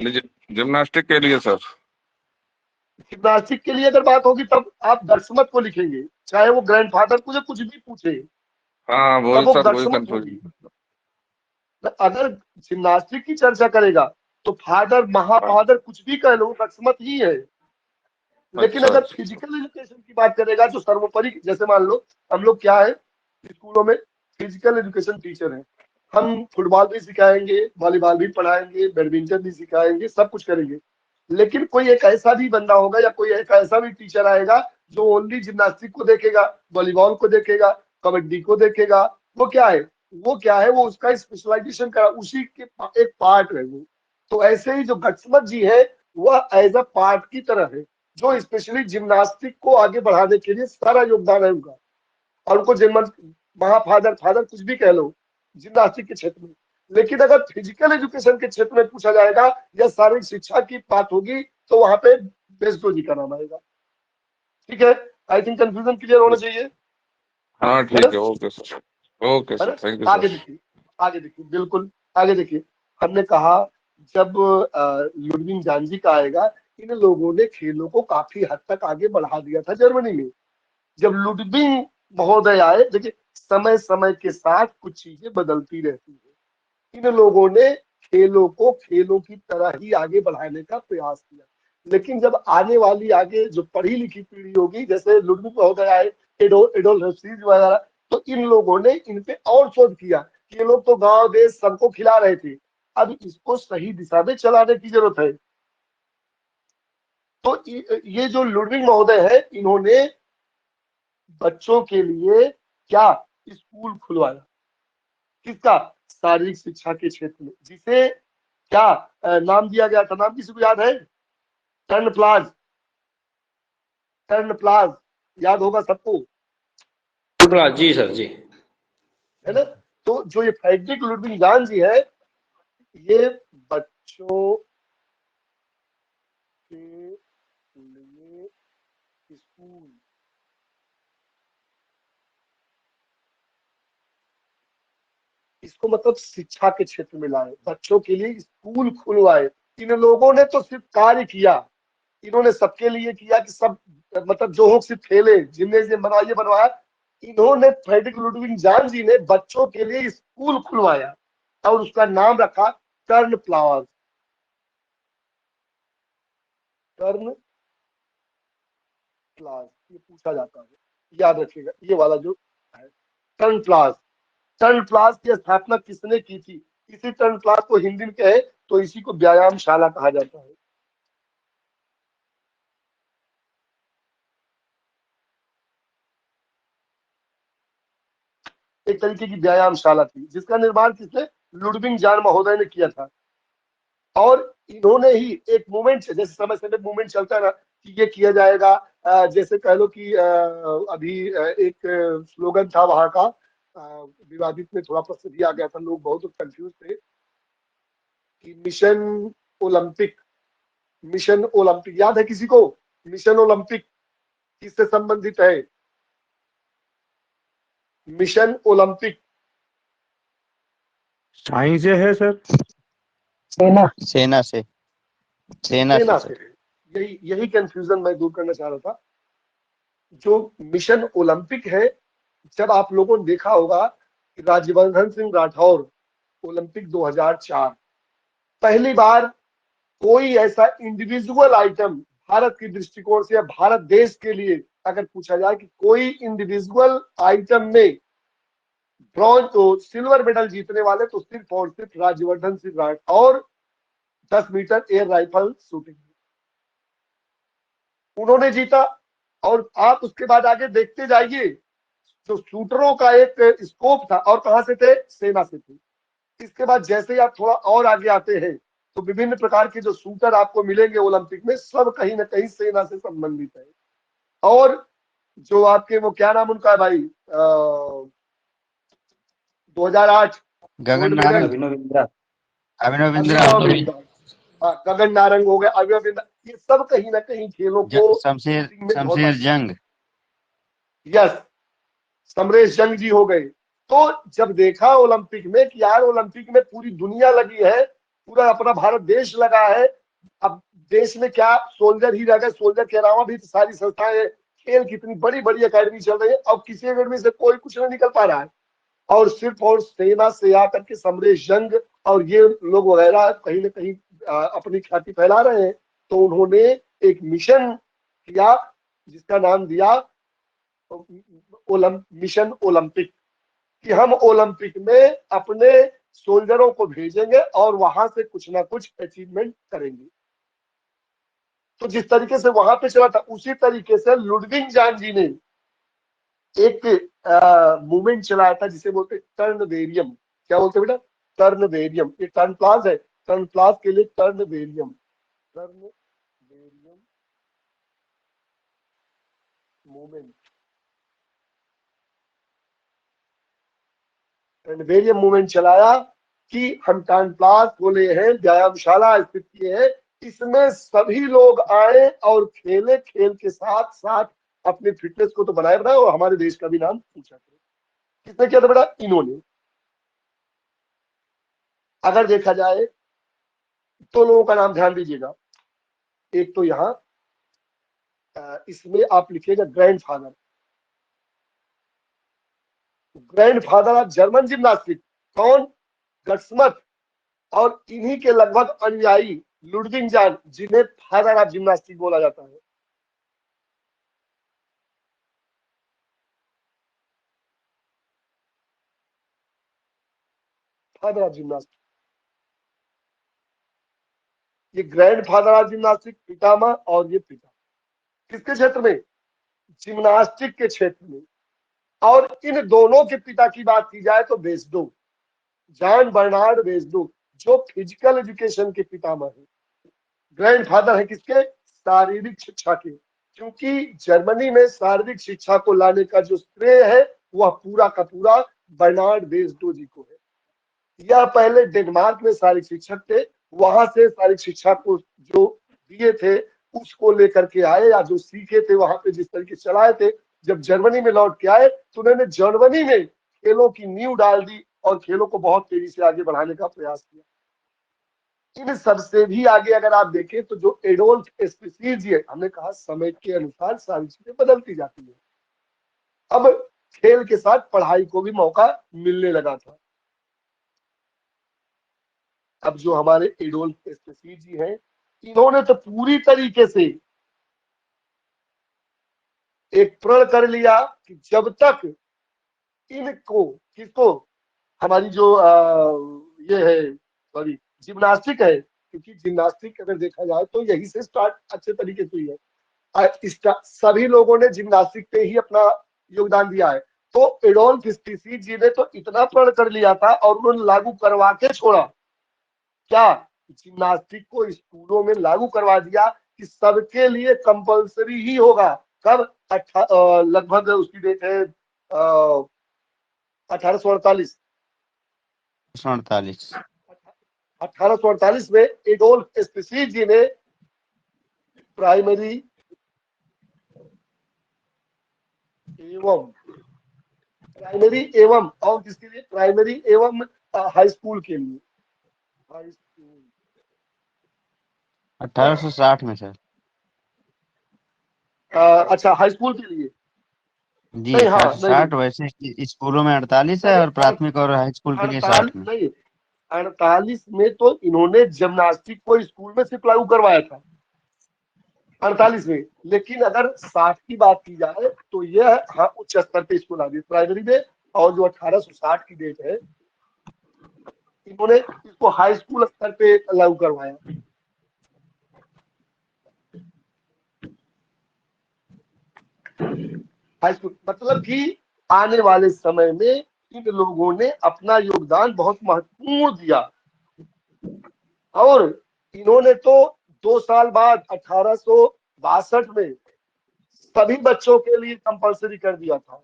जिम्नास्टिक के लिए सर? जिम्नास्टिक के लिए अगर बात होगी तब आप गट्समथ को लिखेंगे, चाहे वो ग्रैंड फादर मुझे कुछ भी पूछे, हाँ तब वही वो सर, वही गट्समथ होगी। कंफ्यूजन। अगर जिम्नास्टिक की चर्चा करेगा तो फादर महाफादर कुछ भी कह लो, गट्समथ ही है। लेकिन अच्छा अगर फिजिकल एजुकेशन की बात करेगा तो सर्वोपरि, जैसे मान लो हम लोग क्या है स्कूलों में फिजिकल एजुकेशन टीचर हैं, हम फुटबॉल भी सिखाएंगे, वॉलीबॉल भी पढ़ाएंगे, बैडमिंटन भी सिखाएंगे, सब कुछ करेंगे। लेकिन कोई एक ऐसा भी बंदा होगा या कोई एक ऐसा भी टीचर आएगा जो ओनली जिम्नास्टिक को देखेगा, वॉलीबॉल को देखेगा, कबड्डी को देखेगा। वो क्या है? वो क्या है? वो उसका स्पेशलाइजेशन का उसी के एक पार्ट है वो। तो ऐसे ही जो गट्समथ जी है वह एज अ पार्ट की तरह है, जो स्पेशली जिम्नास्टिक को आगे बढ़ाने के लिए सारा योगदान है उनका। और उनको जर्मन महाफादर फादर कुछ भी कह लो, जिम्नास्टिक के क्षेत्र में। लेकिन अगर फिजिकल एजुकेशन के क्षेत्र में पूछा जाएगा या शारीरिक शिक्षा की बात होगी तो वहां पे बेस्टो जी का नाम आएगा। ठीक है, आई थिंक कंफ्यूजन क्लियर होना चाहिए, हाँ है ठीक ना? है, ओके सर, ओके है सर, ना? थैंक यू आगे सर। देखिए, आगे देखिए, बिल्कुल आगे देखिए। हमने कहा जब लुडविग जानजी का आएगा, इन लोगों ने खेलों को काफी हद तक आगे बढ़ा दिया था जर्मनी में। जब लुडविग महोदय आए, देखिए समय समय के साथ कुछ चीजें बदलती रहती है। इन लोगों ने खेलों को खेलों की तरह ही आगे बढ़ाने का प्रयास किया। लेकिन जब आने वाली आगे जो पढ़ी लिखी पीढ़ी होगी, जैसे लुडविग महोदय आए, एडोल्फ हिटलर वगैरह, तो इन लोगों ने इन पे और शोध किया कि ये लोग तो गांव देश सबको खिला रहे थे, अब इसको सही दिशा में चलाने की जरूरत है। तो ये जो लुडविग महोदय है, इन्होंने बच्चों के लिए क्या स्कूल खुलवाया, किसका? शारीरिक शिक्षा के क्षेत्र में, जिसे क्या नाम दिया गया था? नाम किसी को याद है? टर्न प्लाज, टर्न प्लाज याद होगा सबको, जी सर जी। है ना? तो जो ये फ्रेडरिक लुडविग जान जी है, ये बच्चों के लिए स्कूल, इसको मतलब शिक्षा के क्षेत्र में लाए, बच्चों के लिए स्कूल खुलवाए। इन लोगों ने तो सिर्फ कार्य किया, इन्होंने सबके लिए किया कि सब मतलब जो हो सिर्फ खेले, जिम्नेजियम बनवाया, ये बनवाया। इन्होंने फ्रेडरिक लुडविग जान जी ने बच्चों के लिए स्कूल खुलवाया और उसका नाम रखा टर्न प्लाज। टर्न प्लाज, ये पूछा जाता है, याद रखिएगा ये वाला जो है टर्न प्लाज। टर्न प्लाज की स्थापना किसने की थी? इसी टर्न प्लाज को हिंदी में कहे तो इसी को व्यायामशाला कहा जाता है। एक तरीके की व्यायामशाला थी जिसका निर्माण किसने? लुडविग जान महोदय ने किया था। और इन्होंने ही एक मूवमेंट, जैसे समय समय मूवमेंट चलता है ना कि ये किया जाएगा, जैसे कह लो कि अभी एक स्लोगन था वहां का, विवादित में थोड़ा प्रसिद्धि आ गया था, लोग बहुत कंफ्यूज थे कि मिशन ओलंपिक, मिशन ओलंपिक याद है किसी को? मिशन ओलंपिक किससे संबंधित है? मिशन ओलंपिक साइंस से है सर। सेना सेना से, सेना से सेना सर। से। यही यही कंफ्यूजन मैं दूर करना चाह रहा था। जो मिशन ओलंपिक है, जब आप लोगों ने देखा होगा कि राज्यवर्धन सिंह राठौर ओलंपिक 2004, पहली बार कोई ऐसा इंडिविजुअल आइटम भारत की दृष्टिकोण से या भारत देश के लिए अगर पूछा जाए कि कोई इंडिविजुअल आइटम में ब्रॉन्ज तो सिल्वर मेडल जीतने वाले, तो सिर्फ और सिर्फ Rajyavardhan Singh Rathore 10 metre air rifle shooting उन्होंने जीता। और आप उसके बाद आगे देखते जाइए, जो शूटरों का एक स्कोप था, और कहां से थे? सेना से थे। इसके बाद जैसे ही आप थोड़ा और आगे आते हैं तो विभिन्न प्रकार के जो शूटर आपको मिलेंगे ओलंपिक में, सब कहीं ना कहीं सेना से संबंधित है। और जो आपके वो क्या नाम उनका है भाई, 2008 गोल्ड गगन मेडल, नारंग, अभिनव बिंद्रा। अभिनव बिंद्रा, अभिनव बिंद्रा, हाँ, गगन नारंग हो गए, अभिनव बिंद्रा, ये सब कहीं ना कहीं खेलों को शमशेर, शूटिंग में बहुत शमशेर आगे। जंग। यस, समरेश जंग जी हो गए। तो जब देखा ओलंपिक में कि यार ओलंपिक में पूरी दुनिया लगी है, पूरा अपना भारत देश लगा है, अब देश में क्या सोल्जर ही रह गए, सोल्जर के अलावा भी तो सारी संस्थाएं, खेल कितनी बड़ी बड़ी एकेडमी चल रही है, अब किसी एकेडमी से कोई कुछ नहीं निकल पा रहा है। और सिर्फ और सेना से आकर के समरेश जंग और ये लोग वगैरह कहीं ना कहीं अपनी ख्याति फैला रहे हैं। तो उन्होंने एक मिशन किया जिसका नाम दिया मिशन ओलंपिक, कि हम ओलंपिक में अपने सोल्जरों को भेजेंगे और वहां से कुछ ना कुछ अचीवमेंट करेंगे। तो जिस तरीके से वहां पे चला था, उसी तरीके से लुडविग जान जी ने एक मूवमेंट चलाया था जिसे बोलते टर्न वेरियम। क्या बोलते बेटा? टर्न वेरियम। ये टर्न प्लाज है, टर्न प्लाज के लिए टर्न वेरियम, टर्न वेरियम मूवमेंट, वेरियम मूवमेंट चलाया कि हम टाइम क्लास खोले हैं, व्यायामशाला स्थित किए हैं, इसमें सभी लोग आए और खेले, खेल के साथ साथ अपने फिटनेस को तो बनाए बनाए और हमारे देश का भी नाम ऊंचा करे। किसने किया था बेटा? इन्होंने। अगर देखा जाए तो लोगों का नाम ध्यान दीजिएगा। एक तो यहाँ इसमें आप लिखिएगा grandfather, grandfather of German gymnastic. कौन? गट्समथ। और इन्हीं के लगभग अनुयायी लुडविग जान, जिन्हें फादर ऑफ जिम्नास्टिक बोला जाता है। फादर ऑफ जिम्नास्टिक, ये ग्रैंड फादर ऑफ जिम्नास्टिक, पितामह, और ये पिता। किसके क्षेत्र में? जिम्नास्टिक के क्षेत्र में। और इन दोनों के पिता की बात की जाए तो बेस्डो, जॉन बर्नार्ड बेस्डो, जो फिजिकल एजुकेशन के पितामह है। ग्रैंड फादर है किसके? शारीरिक शिक्षा के। क्योंकि जर्मनी में शारीरिक शिक्षा को लाने का जो श्रेय है वह पूरा का पूरा बर्नार्ड बेस्डो जी को है। यह पहले डेनमार्क में शारीरिक शिक्षक थे, वहां से शारीरिक शिक्षा को जो दिए थे उसको लेकर के आए, या जो सीखे थे वहां पे जिस तरीके से चलाए थे, जब जर्मनी में लौट के आए तो उन्होंने जर्मनी में खेलों की नींव डाल दी और खेलों को बहुत तेजी से आगे बढ़ाने का प्रयास किया। इन सबसे भी आगे अगर आप देखें तो जो एडोल्फ स्पीसीज है, हमने कहा समय के अनुसार सारी चीजें बदलती जाती है। अब खेल के साथ पढ़ाई को भी मौका मिलने लगा था। अब जो हमारे एडोल्फ स्पीसीज जी हैं, इन्होंने तो पूरी तरीके से एक प्रण कर लिया कि जब तक इनको, किसको, हमारी जो ये है, सॉरी, जिम्नास्टिक है, क्योंकि जिम्नास्टिक अगर देखा जाए तो यही से स्टार्ट अच्छे तरीके से हुई है। सभी लोगों ने जिम्नास्टिक पे ही अपना योगदान दिया है। तो एडोल्फ स्पीसीज जी ने तो इतना प्रण कर लिया था और उन्होंने लागू करवा के छोड़ा। क्या? जिम्नास्टिक को स्कूलों में लागू करवा दिया कि सबके लिए कंपलसरी ही होगा। कब? लगभग उसकी डेट है 1848। 48 1848 में एडोल्फ स्पीसीज जी ने प्राइमरी एवं और किसके लिए? प्राइमरी एवं हाई स्कूल के लिए। हाई स्कूल 1860 में सर। अच्छा, हाई स्कूल के लिए जी नहीं, हाँ, नहीं 1860, वैसे स्कूलों में 48 है नहीं, और प्राथमिक और हाई स्कूल के लिए 60 में। नहीं, 48 में तो इन्होंने जिम्नास्टिक को स्कूल में सिर्फ लागू करवाया था, 48 में। लेकिन अगर 60 की बात की जाए तो यह, हाँ, उच्च स्तर पे इसको ला दिया प्राइमरी में। और जो 1860 की डेट है, इन्होंने इसको हाई स्कूल स्तर पे लागू करवाया। हाई स्कूल मतलब कि आने वाले समय में इन लोगों ने अपना योगदान बहुत महत्वपूर्ण दिया। और इन्होंने तो 2 साल बाद 1862 में सभी बच्चों के लिए कंपलसरी कर दिया था।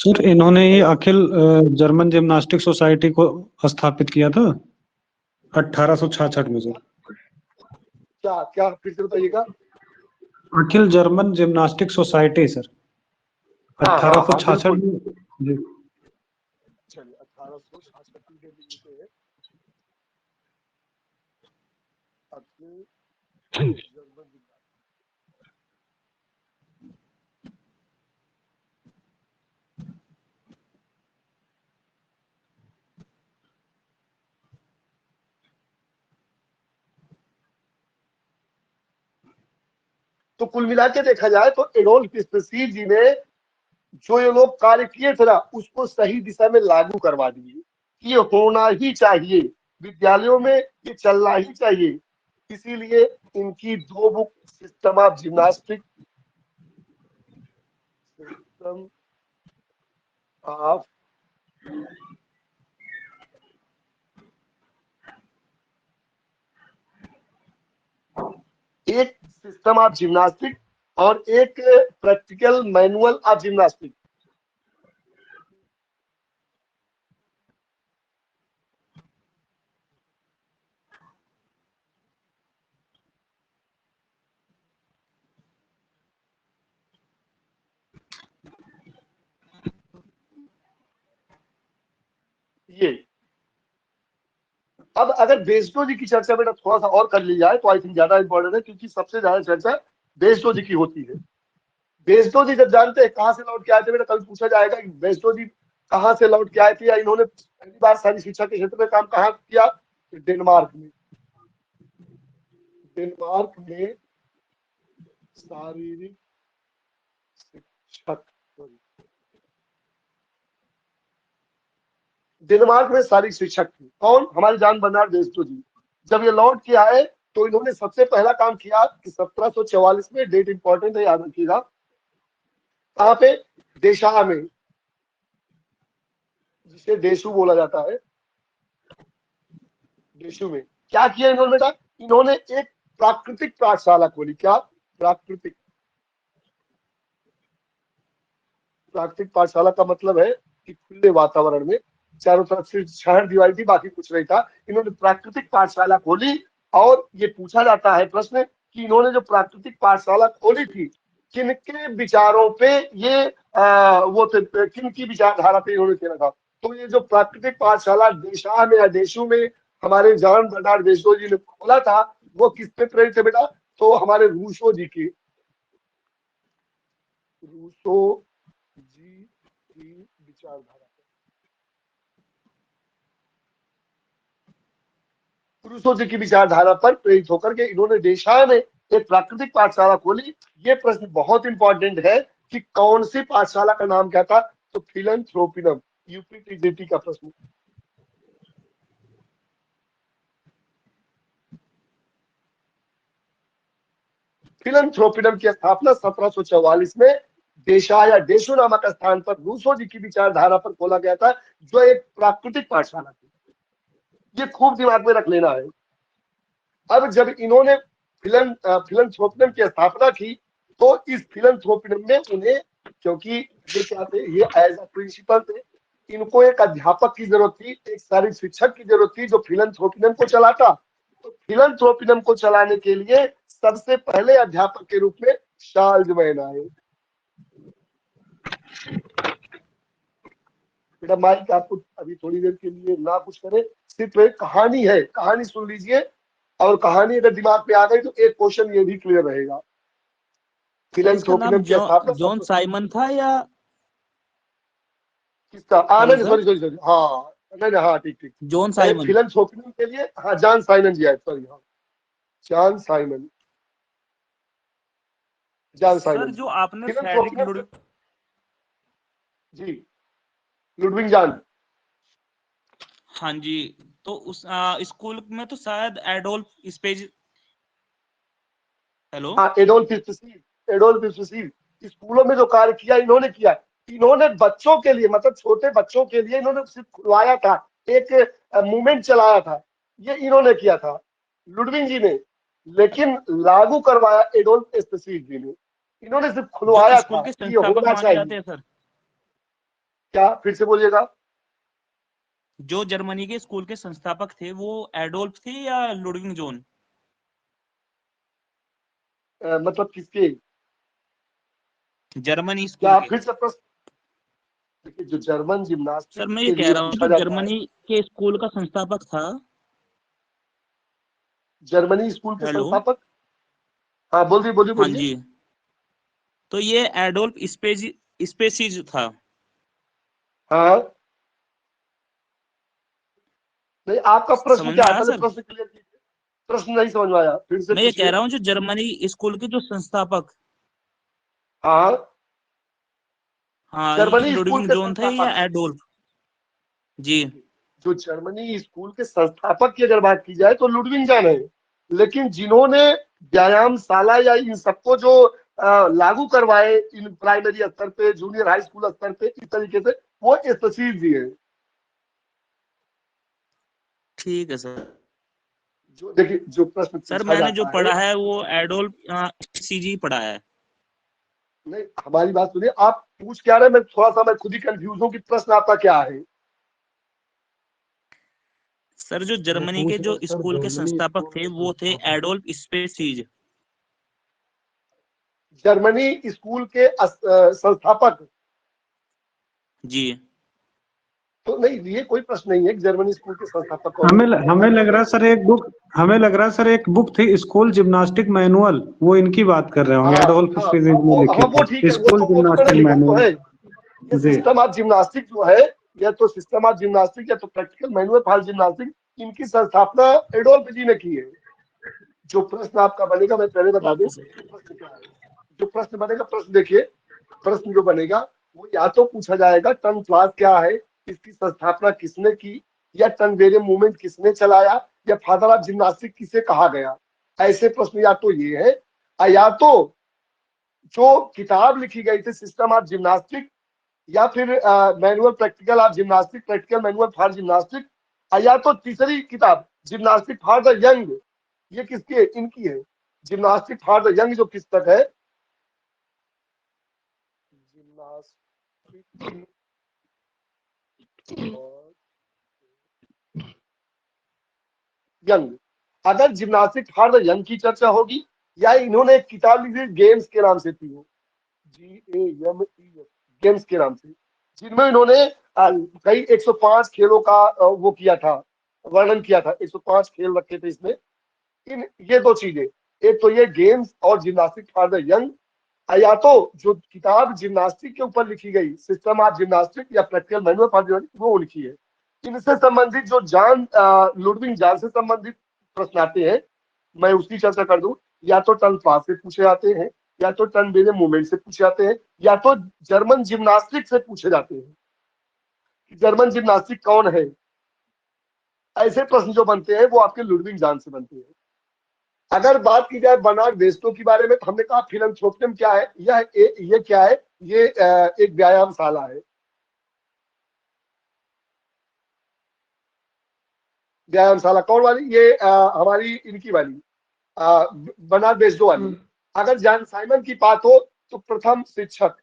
सर इन्होंने ही अखिल जर्मन जिम्नास्टिक सोसाइटी को स्थापित किया था 1866 में सर। क्या क्या फिर से बताइएगा? अखिल जर्मन जिम्नास्टिक सोसाइटी सर, हाँ, हाँ, हाँ, 1866 बिल्कुल। में। जी चलिए, 1866 की डेट लिखते हैं। अखिल जर्मन जिम्नास्टिक। तो कुल मिला के देखा जाए तो एडोल्फ स्पीसीज जी ने जो ये लोग कार्य किए थे ना, उसको सही दिशा में लागू करवा दिए कि ये होना ही चाहिए, विद्यालयों में ये चलना ही चाहिए। इसीलिए इनकी 2 book, system of gymnastic, system of एक सिस्टम ऑफ जिम्नास्टिक और एक प्रैक्टिकल मैनुअल ऑफ जिम्नास्टिक। ये अब अगर बेस्डो जी की चर्चा बेटा थोड़ा सा और कर ली जाए तो आई थिंक ज्यादा इंपॉर्टेंट है, क्योंकि सबसे ज्यादा चर्चा बेस्डो जी की होती है। बेस्डो जी जब जानते हैं कहाँ से लौट के आए थे बेटा, कल पूछा जाएगा कि बेस्डो जी कहाँ से लौट के आए थे या इन्होंने पहली बार सारी शिक्षा के क्षेत्र में काम कहाँ किया? डेनमार्क में। डेनमार्क में शारीरिक शिक्षक, डेनमार्क में शारीरिक शिक्षक थे। कौन? हमारे जान बर्नार्ड बेस्डो जी। जब ये लौट के आए तो इन्होंने सबसे पहला काम किया कि 1744 में, डेट इंपॉर्टेंट है याद रखिएगा, कहाँ पे? देशा में, जिसे देशु बोला जाता है, देशु में क्या किया इन्होंने बेटा? इन्होंने एक प्राकृतिक पाठशाला खोली। क्या? प्राकृतिक। प्राकृतिक पाठशाला का मतलब है कि खुले वातावरण में, चारों तरफ से शहर दीवार थी, बाकी कुछ नहीं था। इन्होंने प्राकृतिक पाठशाला खोली और ये पूछा जाता है प्रश्न कि इन्होंने जो प्राकृतिक पाठशाला खोली थी, किनके विचारों पे ये वो थे, किनकी विचारधारा पे इन्होंने किया था? तो ये जो प्राकृतिक पाठशाला देशा में या देशु में हमारे जान बर्नार्ड बेस्डो जी ने खोला था, वो किस पे प्रेरित थे बेटा? तो हमारे रूसो जी की, रूसो जी की विचारधारा, रूसो जी की विचारधारा पर प्रेरित होकर के इन्होंने देशा में एक प्राकृतिक पाठशाला खोली। ये प्रश्न बहुत इंपॉर्टेंट है कि कौन सी पाठशाला का नाम क्या था? तो फिलैंथ्रोपिनम, यूपीटीजीटी का प्रश्न। फिलैंथ्रोपिनम की स्थापना 1744 में देशा या देशु नामक स्थान पर रूसो जी की विचारधारा पर खोला गया था, जो एक प्राकृतिक पाठशाला थी। ये खूब दिमाग में रख लेना है। अब जब इन्होंने फिलैंथ्रोपिनम की स्थापना की तो इस फिलैंथ्रोपिनम में उन्हें, क्योंकि ये क्या थे, ये एज अ प्रिंसिपल थे, इनको एक अध्यापक की जरूरत थी, एक शारीरिक शिक्षक की जरूरत थी जो फिलैंथ्रोपिनम को चलाता। तो फिलैंथ्रोपिनम को चलाने के लिए सबसे पहले अध्यापक के रूप में चार्ल्स मैन आए। बेटा माइक आपको अभी थोड़ी देर के लिए ना कुछ करे, सिर्फ एक कहानी है, कहानी सुन लीजिए, और कहानी अगर दिमाग पे आ गई तो एक क्वेश्चन ये भी क्लियर रहेगा। फिलैंथ्रोपिनम की स्थापना जॉन साइमन था या किसका? नहीं सॉरी सॉरी सॉरी, हाँ नहीं हाँ ठीक ठीक, जॉन साइमन? फिलैंथ्रोपिनम के लिए हाँ जॉन साइमन जी आए, सॉरी हाँ John Simon, John sir Simon. जो आपने फ्रेडरिक जी, लुडविग जॉन। हाँ जी, तो उस स्कूल में तो शायद एडोल्फ स्पेज, हेलो हाँ एडोल्फ स्पेसीज स्कूलों में जो कार्य किया इन्होंने किया, इन्होंने बच्चों के लिए, मतलब छोटे बच्चों के लिए इन्होंने सिर्फ खुलवाया था, एक मूवमेंट चलाया था, ये इन्होंने किया था लुडविग जी ने, लेकिन लागू करवाया एडोल्फ स्पेसीज जी ने। इन्होंने सिर्फ खुलवाया स्कूल था के कि ये संस्थापक होना माने जाते चाहिए। हैं सर? क्या? फिर से बोलिएगा। जो जर्मनी के स्कूल के संस्थापक थे वो एडोल्फ थे या लुडविग जॉन? मतलब किसके? जर्मनी स्कूल क्या के। फिर से प्रश्न? देखिए जो जर्मन जिम्नास्टिक सर मैं ये के कह लिए रहा हूँ पूछा जो जाता है, जर्मनी के स्कूल का संस्थापक था, जर्मनी स्कूल के हेलो संस्थापक, हाँ बोलिए बोलिए हाँ बोलिए। जी, तो ये एडोल्फ स्पेसीज था। हाँ नहीं, आपका प्रश्न समझ में क्या है? आया पहले सर? प्रश्न क्लियर कीजिए, प्रश्न नहीं समझ में आया, फिर से मैं ये कह पूछिए। रहा हूँ जो जर्मनी स्कूल के जो संस्थापक, हाँ हाँ, ये जर्मनी स्कूल लुडविग के जॉन थे या संस्थापक, एडोल्फ? जी जो जर्मनी स्कूल के संस्थापक की अगर बात की जाए तो लुडविग जॉन है, लेकिन जिन्होंने व्यायामशाला या इन सबको जो लागू करवाए इन प्राइमरी स्तर पे, जूनियर हाई स्कूल स्तर पे, इस तरीके से, वो स्पेसीज जी है। ठीक है सर। जो देखिए जो प्रश्न सर पूछा मैंने जो जाता पढ़ा है, है वो एडोल्फ सीजी पढ़ा है। नहीं हमारी बात सुनिए, आप पूछ क्या रहे हैं, मैं खुद ही कंफ्यूज हूँ कि प्रश्न आपका क्या है। सर जो जर्मनी के जो स्कूल के संस्थापक थे वो थे एडोल्फ स्पेसीज। जर्मनी स्कूल के संस्थापक, जी तो नहीं ये कोई प्रश्न नहीं है कि जर्मनी स्कूल के संस्थापक कौन हमें है। हमें लग रहा है सर एक बुक थी स्कूल जिम्नास्टिक मैनुअल, वो इनकी बात कर रहे होंगे, हाँ एडोल्फ हाँ स्पीसीज हाँ, ने लिखी वो ठीक थी है, स्कूल वो तो मैंने जिम्नास्टिक लिखा तो मैनुअल। है। ये जी सिस्टम ऑफ जिम्नास्टिक जो है, या तो सिस्टम ऑफ जिम्नास्टिक या तो प्रैक्टिकल मैनुअल फॉर जिम्नास्टिक, इनकी स्थापना एडोल्फ जी ने की है। जो प्रश्न आपका बनेगा, मैं पहले बता दूं कि प्रश्न क्या है। जो प्रश्न बनेगा, प्रश्न देखिए, प्रश्न जो बनेगा वो या तो पूछा जाएगा टन क्लास क्या है, इसकी संस्थापना किसने की, या टन बेरे मूवमेंट किसने चलाया, या फादर ऑफ जिम्नास्टिक किसे कहा गया। ऐसे प्रश्न या तो ये है, या तो जो किताब लिखी गई थी सिस्टम ऑफ जिम्नास्टिक, या फिर manual practical of gymnastic, practical manual for gymnastic, या तो तीसरी किताब जिम्नास्टिक फॉर द यंग, ये किसकी है, इनकी है। जिम्नास्टिक फॉर द यंग जो पुस्तक है, जिम्नास्टिक यंग। अगर जिम्नास्टिक फॉर द यंग की चर्चा होगी, या इन्होंने एक किताब लिखी गेम्स के नाम से थी, वो GAMES गेम्स के नाम से, जिनमें इन्होंने कई 105 खेलों का वो किया था, वर्णन किया था। 105 खेल रखे थे इसमें। इन ये दो चीजें, एक तो ये गेम्स और जिम्नास्टिक फॉर द यंग, या तो जो किताब जिम्नास्टिक के ऊपर लिखी गई सिस्टम ऑफ जिम्नास्टिक या प्रैक्टिकल मैनुअल फॉर जिम्नास्टिक, वो लिखी है। इनसे संबंधित जो लुडविग जान से संबंधित प्रश्न आते हैं, मैं उसकी चर्चा कर दूं। या तो टन क्लास से पूछे जाते हैं, या तो टन बेरे मूवमेंट से पूछे जाते हैं, या तो जर्मन जिम्नास्टिक से पूछे जाते हैं कि जर्मन जिम्नास्टिक कौन है। ऐसे प्रश्न जो बनते हैं वो आपके लुडविग जान से बनते हैं। अगर बात की जाए बर्नार्ड बेस्टो के बारे में, तो हमने कहा फिलैंथ्रोपिज्म क्या है, ये क्या है, ये एक व्यायामशाला है। व्यायामशाला कौन वाली, ये हमारी इनकी वाली, बर्नार्ड बेस्टो वाली। अगर जॉन साइमन की बात हो तो प्रथम शिक्षक,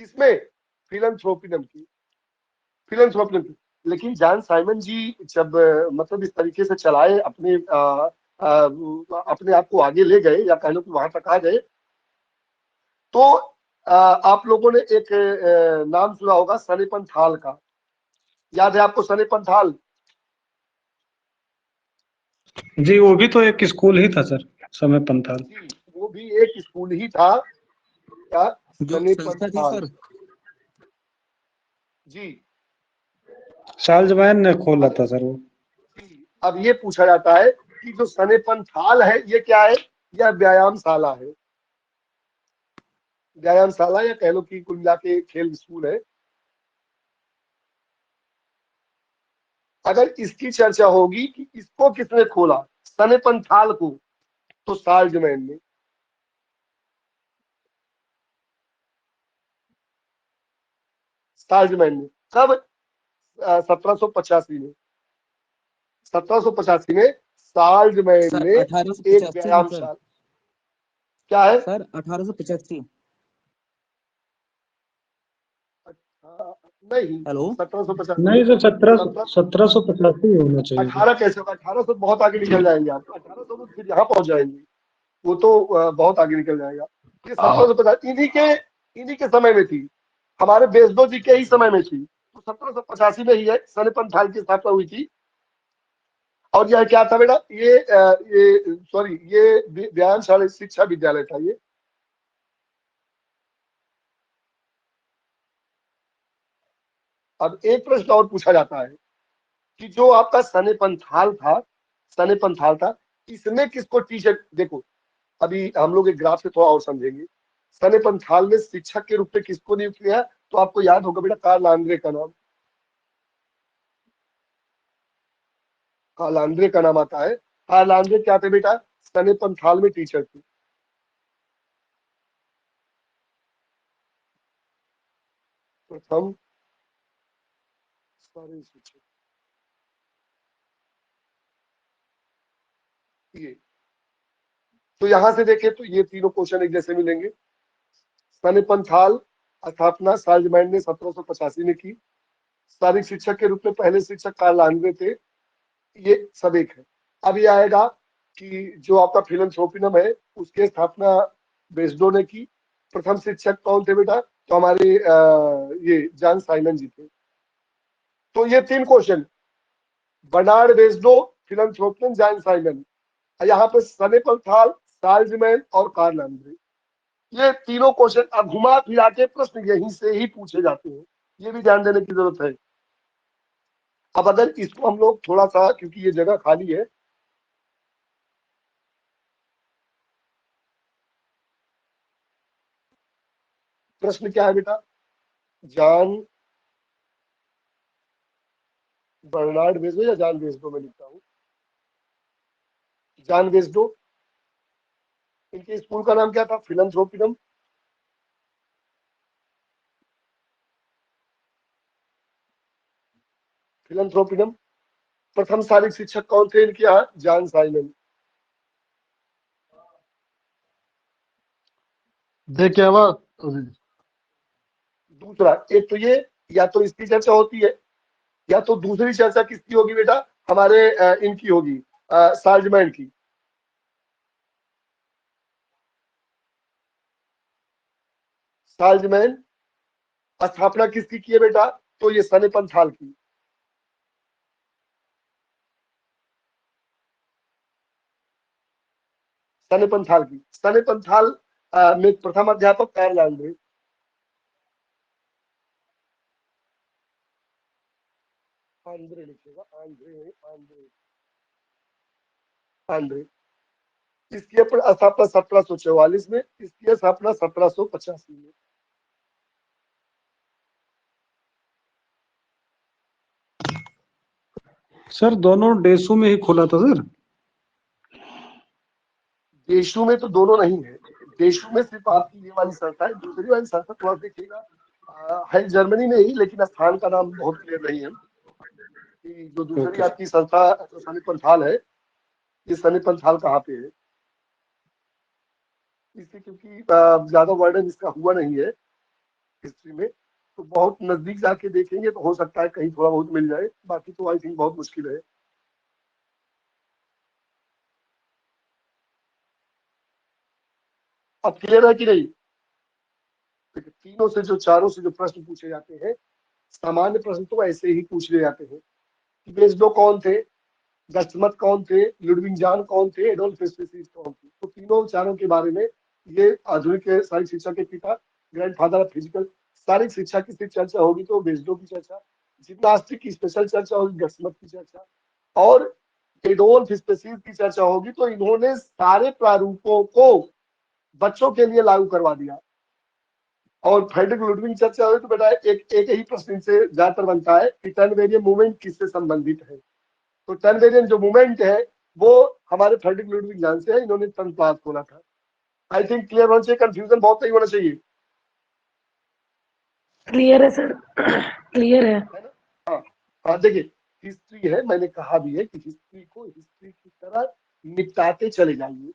किसमें, फिलैंथ्रोपिज्म की, फिलैंथ्रोपिज्म की। लेकिन जॉन साइमन जी जब मतलब इस तरीके से चलाए, अपने आप को आगे ले गए, या कह लो कि वहां तक आ गए, तो आप लोगों ने एक नाम सुना होगा सने पंथाल का। याद है आपको सने पंथाल? जी, वो भी तो एक स्कूल ही था सर, समय पंथाल। जी, वो भी एक स्कूल ही था। क्या जो सने संस्था थी पंथाल? सर, जी चार्ल्स बैन ने खोला था सर वो। जी। अब ये पूछा जाता है कि जो सने पंथाल है ये क्या है, यह व्यायामशाला है। व्यायामशाला, या कह लो कि कुल मिला के खेल स्कूल है। अगर इसकी चर्चा होगी कि इसको किसने खोला, सने पंथाल को, तो साल्जमैन ने। साल्जमैन ने कब, 1785 में। 1785 में साल्जमैन सर ने 1885 एक में सर, व्यायामशाला, क्या है, सर 1885। नहीं हेलो 1785 नहीं सर, 17 1785 होना चाहिए था। 18 कैसे होगा, 1800 बहुत आगे निकल जाएंगे आप, 1800 तो फिर यहाँ पहुंच जाएंगे, वो तो बहुत आगे निकल जाएगा। ये 1750 इन्हीं के समय में थी, हमारे बेसदो जी के ही समय में थी। तो 1785 में ही है सन पंथाल की स्थापना हुई थी। और यह क्या था बेटा, ये सॉरी, ये व्यायामशाला शिक्षा विद्यालय था ये। अब एक प्रश्न और पूछा जाता है कि जो आपका सने पंथाल था, इसमें किसको टीचर, देखो अभी हम लोग एक ग्राफ से थोड़ा और समझेंगे। सने पंथाल में शिक्षक के रूप में किसको नियुक्त किया, तो आपको याद होगा बेटा कार्ल आंद्रे का नाम, कार्ल आंद्रे का नाम आता है। कार्ल आंद्रे क्या थे बेटा, सने पंथाल में टीचर थे। प्रथम सारे शिक्षक ये, तो यहां से देखें तो ये तीनों क्वेश्चन एक जैसे मिलेंगे। सन पंथाल स्थापना साल्जमैन ने 1785 में की। शारीरिक शिक्षक के रूप में पहले शिक्षक कार्ल आंद्रे थे, ये सब एक है। अब ये आएगा कि जो आपका फिलंथ्रोपिनम है उसकी स्थापना बेस्डो ने की। प्रथम शिक्षक कौन थे बेटा? तो हमारे ये जॉन साइमन जी थे। तो ये तीन question, Bernard Basedow, फिलंथ्रोपिनम, John Simon, यहाँ पे सने पंथाल, साल्जमैन और कार्ल आंद्रे, ये तीनों क्वेश्चन अब घुमा फिरा के प्रश्न यहीं से ही पूछे जाते हैं, ये भी ध्यान देने की जरूरत है। अब अगर इसको हम लोग थोड़ा सा, क्योंकि ये जगह खाली है, प्रश्न क्या है बेटा? जॉन बर्नार्ड बेस्डो या जॉन बेस्डो में लिखता हूं, जॉन बेस्डो, इनके स्कूल का नाम क्या था? फिलंथ्रोपिनम। फिलंथ्रोपिनम। प्रथम शारीरिक शिक्षक कौन थे इनके यहाँ? John Simon. देखिए हुआ दूसरा, एक तो ये, या तो इसकी चर्चा होती है, या तो दूसरी चर्चा किसकी होगी बेटा? हमारे इनकी होगी, साल्जमैन की। साल्जमैन स्थापना किसकी की है बेटा? तो ये सने पंथाल की। सने पंथाल की। सने पंथाल में प्रथम अध्यापक कार्ल आंद्रे। आंद्रे लिखेगा, आंद्रे आंद्रे आंद्रे। इसकी स्थापना 1744 में, इसकी स्थापना 1785 में। सर दोनों डेसू में ही खुला था सर। देशों में तो दोनों नहीं है, देशों में सिर्फ आपकी ये वाली संस्था है, दूसरी वाली संस्था थोड़ा देखिएगा है जर्मनी में ही, लेकिन स्थान का नाम बहुत क्लियर नहीं है कि जो दूसरी आपकी संस्था जो सने पंथाल है, ये सने पंथाल कहाँ पे है। इससे क्योंकि ज्यादा वर्णन इसका हुआ नहीं है हिस्ट्री में, तो बहुत नजदीक जाके देखेंगे तो हो सकता है कहीं थोड़ा बहुत मिल जाए, बाकी तो आई थिंक बहुत मुश्किल है। अब क्लियर है कि नहीं? तीनों से जो, चारों से जो प्रश्न पूछे जाते हैं, सामान्य प्रश्न तो ऐसे ही पूछ लिए जाते हैं कि बेस्डो कौन थे, गस्टमत कौन थे, लुडविग जॉन कौन थे, एडोल्फ स्पेसीज कौन थे। तो तीनों चारों के बारे में, ये आधुनिक शारीरिक शिक्षा के पिता, ग्रैंडफादर ऑफ फिजिकल। शारीरिक शिक्षा की सिर्फ चर्चा होगी तो बेस्डो की चर्चा, जिम्नास्टिक की स्पेशल चर्चा होगी गस्टमत की चर्चा, और एडोल्फ स्पेसीज की चर्चा होगी। तो इन्होंने सारे प्रारूपों को बच्चों के लिए लागू करवा दिया। और फ्रेडरिक लुडविग चर्चा हुई तो बेटा एक ही प्रश्न से ज्यादातर बनता है कि टर्न वेरियन मूवमेंट किससे संबंधित है। तो टर्न वेरियन जो मूवमेंट है वो हमारे फ्रेडरिक लुडविग जॉन से है, इन्होंने टर्न प्लास खोला था। आई थिंक क्लियर होना चाहिए, कंफ्यूजन बहुत नहीं होना चाहिए। क्लियर है सर, क्लियर है। हाँ हाँ, देखिए हिस्ट्री है, मैंने कहा भी है कि हिस्ट्री को हिस्ट्री की तरह निपटाते चले जाइए,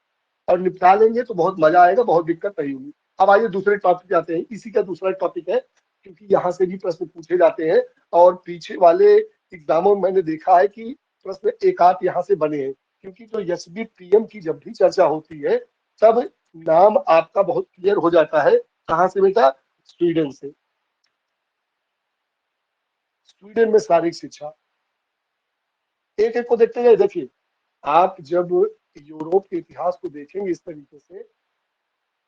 और निपटा लेंगे तो बहुत मजा आएगा, बहुत दिक्कत नहीं होगी। अब आइए दूसरे टॉपिक पे आते हैं। इसी का दूसरा टॉपिक है, क्योंकि यहाँ से भी प्रश्न पूछे जाते हैं, और पीछे वाले एग्जामों में मैंने देखा है कि प्रश्न एक आध यहाँ से बने हैं, क्योंकि जो एसबी पीएम की जब भी चर्चा होती है तब नाम आपका बहुत क्लियर हो जाता है। कहाँ से बेटा? स्वीडन से। स्वीडन में शारीरिक शिक्षा, एक एक को देखते गए। देखिए, आप जब यूरोप के इतिहास को देखेंगे इस तरीके से,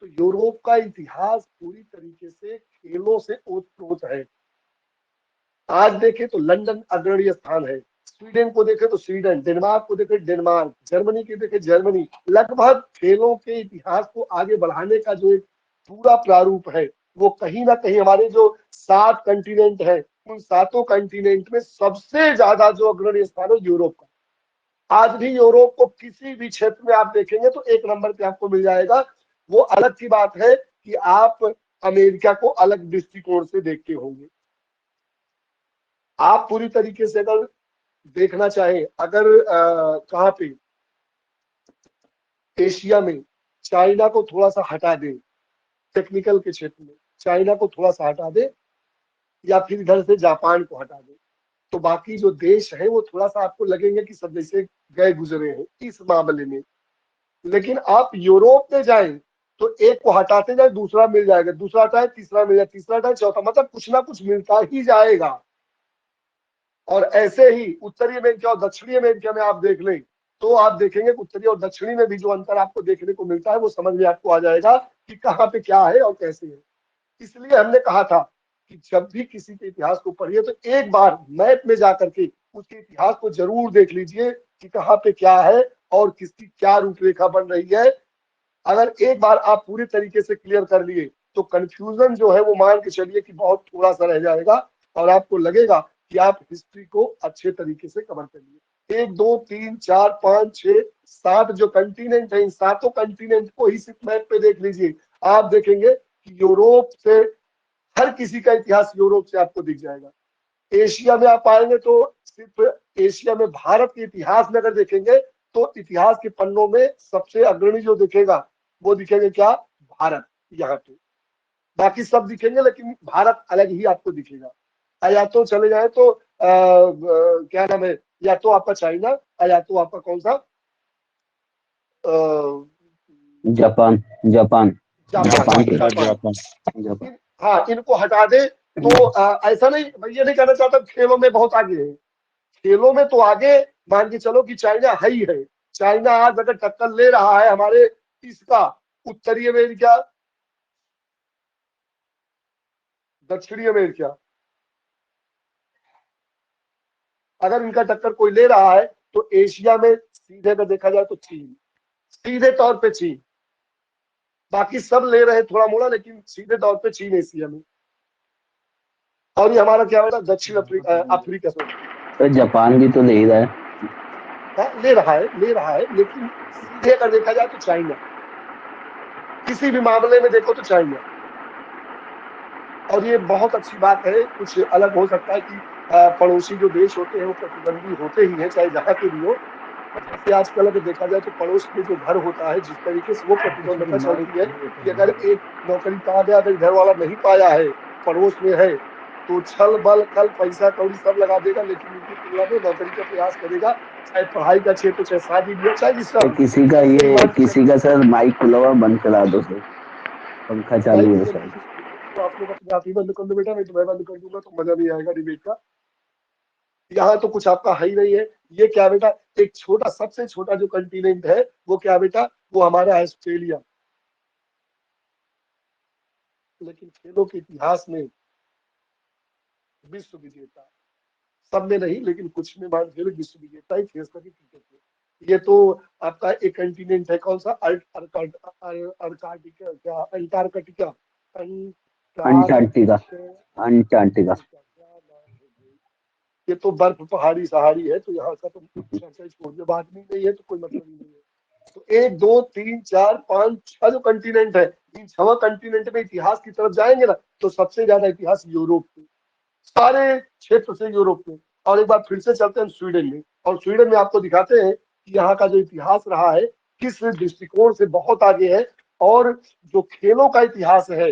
तो यूरोप का इतिहास पूरी तरीके से खेलों से ओतप्रोत है। आज देखें तो लंदन अग्रणी स्थान है, स्वीडन को देखें तो स्वीडन, डेनमार्क को देखें डेनमार्क, जर्मनी की देखें जर्मनी। लगभग खेलों के इतिहास को आगे बढ़ाने का जो एक पूरा प्रारूप है, वो कहीं ना कहीं हमारे जो 7 कंटिनेंट है, उन 7 कंटिनेंट में सबसे ज्यादा जो अग्रणी स्थान है यूरोप का। आज भी यूरोप को किसी भी क्षेत्र में आप देखेंगे तो एक नंबर पे आपको मिल जाएगा। वो अलग की बात है कि आप अमेरिका को अलग दृष्टिकोण से देखते होंगे। आप पूरी तरीके से अगर देखना चाहें, अगर कहाँ पे एशिया में चाइना को थोड़ा सा हटा दें, टेक्निकल के क्षेत्र में चाइना को थोड़ा सा हटा दे, या फिर इधर से जापान को हटा दे, तो बाकी जो देश है वो थोड़ा सा आपको लगेंगे कि सब जैसे गए गुजरे हैं इस मामले में। लेकिन आप यूरोप में जाएं तो एक को हटाते जाए दूसरा मिल जाएगा, दूसरा हटाए तीसरा मिल जाएगा, तीसरा हटाए चौथा, मतलब कुछ ना कुछ मिलता ही जाएगा। और ऐसे ही उत्तरी अमेरिका और दक्षिणी अमेरिका में आप देख लें तो आप देखेंगे उत्तरी और दक्षिणी में भी जो अंतर आपको देखने को मिलता है वो समझ में आपको आ जाएगा कि कहाँ पे क्या है और कैसे है। इसलिए हमने कहा था कि जब भी किसी के इतिहास को पढ़िए तो एक बार मैप में जाकर के उसके इतिहास को जरूर देख लीजिए कि कहाँ पे क्या है और किसकी क्या रूपरेखा बन रही है। अगर एक बार आप पूरी तरीके से क्लियर कर लिए तो कंफ्यूजन जो है वो मान के चलिए कि बहुत थोड़ा सा रह जाएगा और आपको लगेगा कि आप हिस्ट्री को अच्छे तरीके से कवर कर लिए। 1 2 3 4 5 6 7 जो कंटिनेंट है, इन सातों कंटिनेंट को ही सिर्फ मैप पे देख लीजिए, आप देखेंगे कि यूरोप से हर किसी का इतिहास यूरोप से आपको दिख जाएगा। एशिया में आप आएंगे तो सिर्फ एशिया में भारत के इतिहास में अगर देखेंगे तो इतिहास के पन्नों में सबसे अग्रणी जो दिखेगा वो दिखेंगे क्या, भारत। यहाँ पे बाकी सब दिखेंगे लेकिन भारत अलग ही आपको दिखेगा। या तो चले जाए तो क्या नाम है, या तो आपका चाइना या तो आपका कौन सा जापान जापान जापान। जापान। हाँ, इनको हटा दे तो ऐसा नहीं, मैं ये नहीं कहना चाहता खेलों में बहुत आगे है, खेलों में तो आगे मान के चलो कि चाइना है ही है। चाइना आज अगर टक्कर ले रहा है हमारे इसका उत्तरी अमेरिका दक्षिणी अमेरिका, अगर इनका टक्कर कोई ले रहा है तो एशिया में सीधे अगर देखा जाए तो चीन, सीधे तौर पे चीन। बाकी सब ले रहे थोड़ा मोड़ा लेकिन सीधे तौर पे चीन एशिया में। और ये हमारा क्या होता है दक्षिण अफ्रीका तो जापान भी तो ले ही रहा है। ले रहा है लेकिन सीधे अगर देखा जाए तो चाइना, किसी भी मामले में देखो तो चाइना। और ये बहुत अच्छी बात है, कुछ अलग हो सकता है कि पड़ोसी जो देश होते हैं वो प्रतिद्वंदी होते ही हैं चाहे जहाँ के भी हो। जैसे आजकल अगर देखा जाए तो पड़ोस में जो घर होता है जिस तरीके से वो प्रतिद्वंदता चलती है कि अगर एक नौकरी पा गया, अगर घर वाला नहीं पाया है, पड़ोस में है, तो छल बल कल पैसा कौड़ी सब लगा देगा लेकिन उनकी तुलना में नौकरी का प्रयास करेगा, चाहे पढ़ाई का क्षेत्र, चाहे शादी भी हो, चाहे जिसका भी। किसी का सर माइक खुला हुआ बंद करा दो सर, पंखा चालू है सर। तो आप लोग अपने आप ही बंद कर दो बेटा, नहीं तो मैं बंद कर दूंगा तो मजा नहीं आएगा डिबेट का। यहाँ तो कुछ आपका है ही नहीं है। ये क्या बेटा, एक छोटा सबसे छोटा जो कंटिनेंट है वो क्या बेटा, वो हमारा है ऑस्ट्रेलिया। लेकिन खेलों के इतिहास में विश्व विजेता, सब में नहीं लेकिन कुछ में मान के विश्व विजेता ही खास करके क्रिकेट में। ये तो आपका एक कंटिनेंट है, कौन सा, अर्काटिका, क्या अंटार्कटिका, अंटार्कटिका अंटार्कटिका। ये तो बर्फ पहाड़ी सहारी है तो यहाँ का तो चर्चा छोड़ दो, बात नहीं है तो कोई मतलब ही नहीं है। तो 1 2 3 4 5 6 जो कंटिनेंट है, इन 6 कंटिनेंट में इतिहास की तरफ जाएंगे ना तो सबसे ज्यादा इतिहास यूरोप में, सारे क्षेत्र से यूरोप में। और एक बार फिर से चलते हैं स्वीडन में, और स्वीडन में आपको दिखाते हैं कि यहाँ का जो इतिहास रहा है किस दृष्टिकोण से बहुत आगे है। और जो खेलों का इतिहास है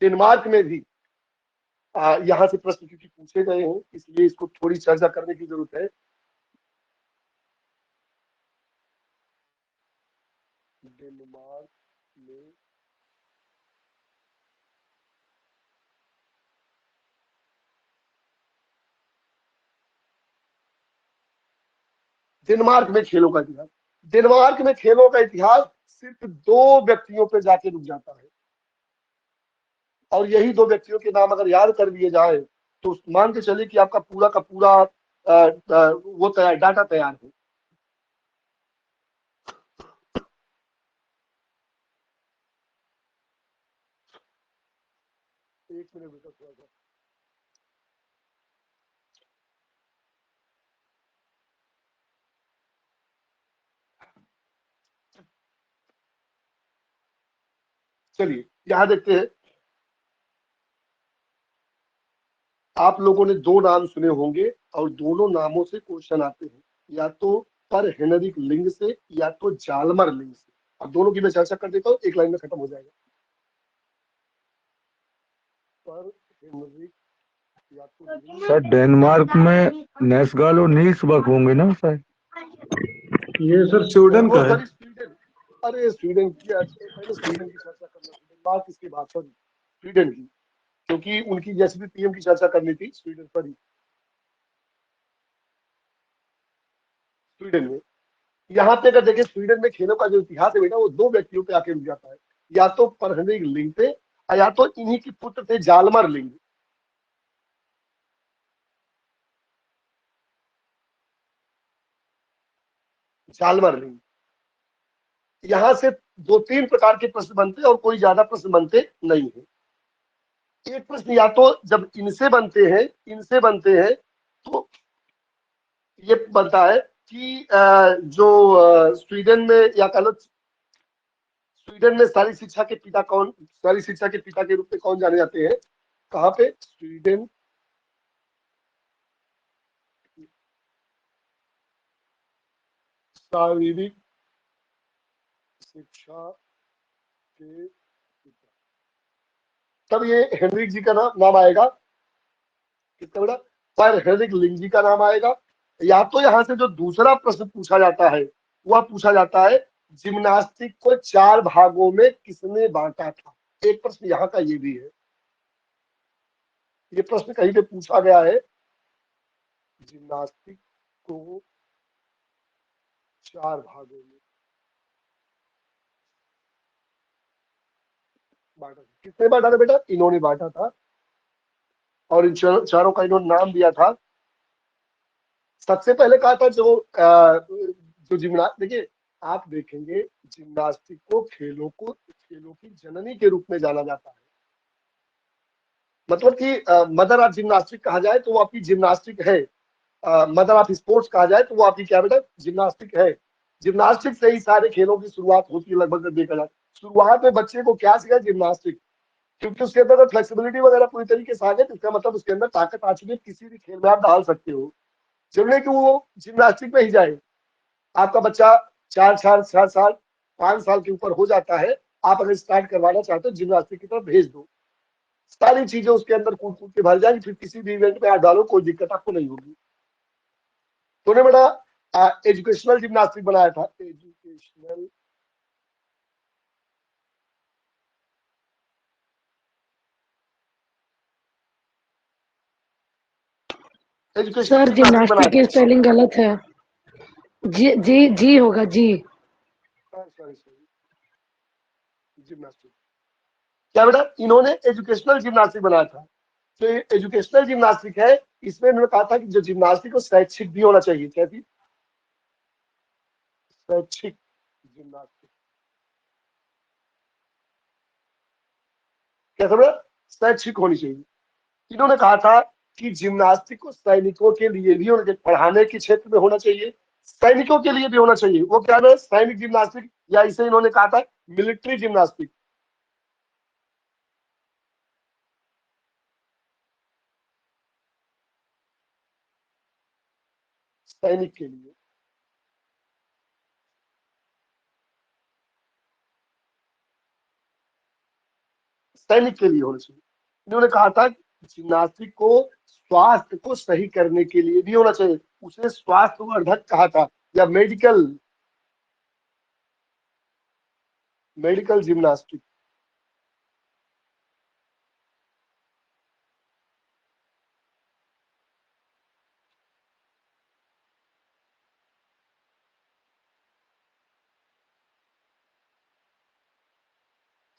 डेनमार्क में भी यहाँ से प्रश्न क्योंकि पूछे गए हैं इसलिए इसको थोड़ी चर्चा करने की जरूरत है। डेनमार्क में खेलों का इतिहास, डेनमार्क में खेलों का इतिहास सिर्फ 2 व्यक्तियों पे जाके रुक जाता है। और यही 2 व्यक्तियों के नाम अगर याद कर लिए जाए तो मान के चलिए कि आपका पूरा का पूरा वो तैयार, डाटा तैयार है। एक मिनट बेटा थोड़ा सा, चलिए यहाँ देखते हैं। आप लोगों ने दो नाम सुने होंगे और दोनों नामों से क्वेश्चन आते हैं, या तो पर हेनरिक लिंग से या तो जालमर लिंग से। अब दोनों की मैं चर्चा कर देता हूँ, एक लाइन में खत्म हो जाएगा। पर हेनरिक या तो लिंग, सर डेनमार्क में नेसगाल और नील्सबर्ग होंगे ना सर? ये सर स्वीडन वो का है। सॉरी स्वीडन, अरे स्वीडन की पहले स्वीडन की चर्चा करना, डेनमार्क इसके बाद सॉरी स्वीडन की, क्योंकि उनकी जैसे भी पीएम की चर्चा करनी थी स्वीडन पर ही। स्वीडन में यहाँ पे अगर देखें, स्वीडन में खेलों का जो इतिहास है बेटा, वो दो व्यक्तियों पे आके रुक जाता है, या तो पर हेनरिक लिंग पे या तो इन्हीं के पुत्र थे जालमर लिंग। जालमर लिंग, यहाँ से दो तीन प्रकार के प्रश्न बनते हैं और कोई ज्यादा प्रश्न बनते नहीं है। एक प्रश्न या तो जब इनसे बनते हैं तो ये बनता है कि जो स्वीडन में, या कह लो स्वीडन में सारी शिक्षा के पिता कौन, सारी शिक्षा के पिता के रूप में कौन जाने जाते हैं, कहाँ पे, स्वीडन शारीरिक शिक्षा के पिता। तब ये हेनरिक जी का नाम आएगा, कितना बड़ा, पर हेनरिक लिंग जी का नाम आएगा। या तो यहाँ से जो दूसरा प्रश्न पूछा जाता है वह पूछा जाता है जिम्नास्टिक को चार भागों में किसने बांटा था। एक प्रश्न यहाँ का ये भी है, ये प्रश्न कहीं पे पूछा गया है, जिम्नास्टिक को चार भागों में बांटा था। किसने बांटा था बेटा, इन्होंने बांटा था, और इन चारों का इन्होंने नाम दिया था। सबसे पहले कहा था जो जिम्नास्ट, देखिए आप देखेंगे जिम्नास्टिक को खेलों की जननी के रूप में जाना जाता है। मतलब कि मदर ऑफ जिम्नास्टिक कहा जाए तो वो आपकी जिम्नास्टिक है, मदर ऑफ स्पोर्ट्स कहा जाए तो वो आपकी क्या बेटा, जिम्नास्टिक है। जिम्नास्टिक से ही सारे खेलों की शुरुआत होती है लगभग देखा जाए। शुरुआत में बच्चे को क्या सिखाया, जिम्नास्टिक, क्योंकि उसके अंदर फ्लेक्सिबिलिटी वगैरह पूरी तरीके से आ गई, तो इसका मतलब उसके अंदर ताकत आ चुकी है, किसी भी खेल में आप डाल सकते हो। जरूरी कि वो जिम्नास्टिक में ही जाए। आपका बच्चा 4 साल 4 साल 5 साल के ऊपर हो जाता है, आप अगर स्टार्ट करवाना चाहते हो जिम्नास्टिक की तरफ भेज दो, सारी चीजें उसके अंदर कूद कूद के भर जाएंगी, फिर किसी भी इवेंट में आप डालो कोई दिक्कत आपको नहीं होगी। तो उन्हें बड़ा एजुकेशनल जिम्नास्टिक बनाया था, एजुकेशनल सर जिम्नास्टिक की स्पेलिंग गलत है, जी जी जी होगा जी। सॉरी जिम्नास्टिक, क्या बेटा, इन्होंने एजुकेशनल जिम्नास्टिक बनाया था। तो ये एजुकेशनल जिम्नास्टिक है, इसमें इन्होंने कहा था कि जो जिम्नास्टिक हो शैक्षिक भी होना चाहिए। क्या थी, शैक्षिक जिम्नास्टिक, क्या था बेटा, शैक्षिक होनी चाहिए। इन्होंने कहा था कि जिम्नास्टिक को सैनिकों के लिए भी होना चाहिए, पढ़ाने के क्षेत्र में होना चाहिए, सैनिकों के लिए भी होना चाहिए। वो क्या है, सैनिक जिम्नास्टिक, या इसे इन्होंने कहा था मिलिट्री जिम्नास्टिक। सैनिक के लिए, सैनिक के लिए होना चाहिए। इन्होंने कहा था जिम्नास्टिक को स्वास्थ्य को सही करने के लिए भी होना चाहिए, उसे स्वास्थ्यवर्धक कहा था, या मेडिकल जिम्नास्टिक।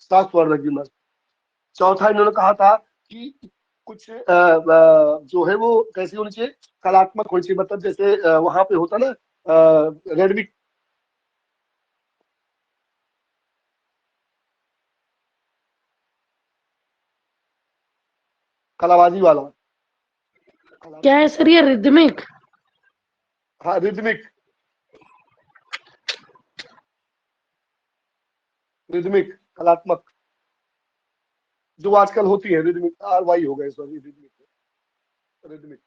स्वास्थ्यवर्धक जिम्नास्टिक। चौथा इन्होंने कहा था कि कुछ जो है वो कैसी होनी चाहिए, कलात्मक होनी चाहिए। मतलब जैसे वहां पे होता ना रेडमिक, कलाबाजी वाला, क्या है सर ये, रिदमिक? हाँ रिदमिक, कलात्मक जो आजकल होती है, रिदमिक RY हो गए, सॉरी रिदमिक। रिदमिक,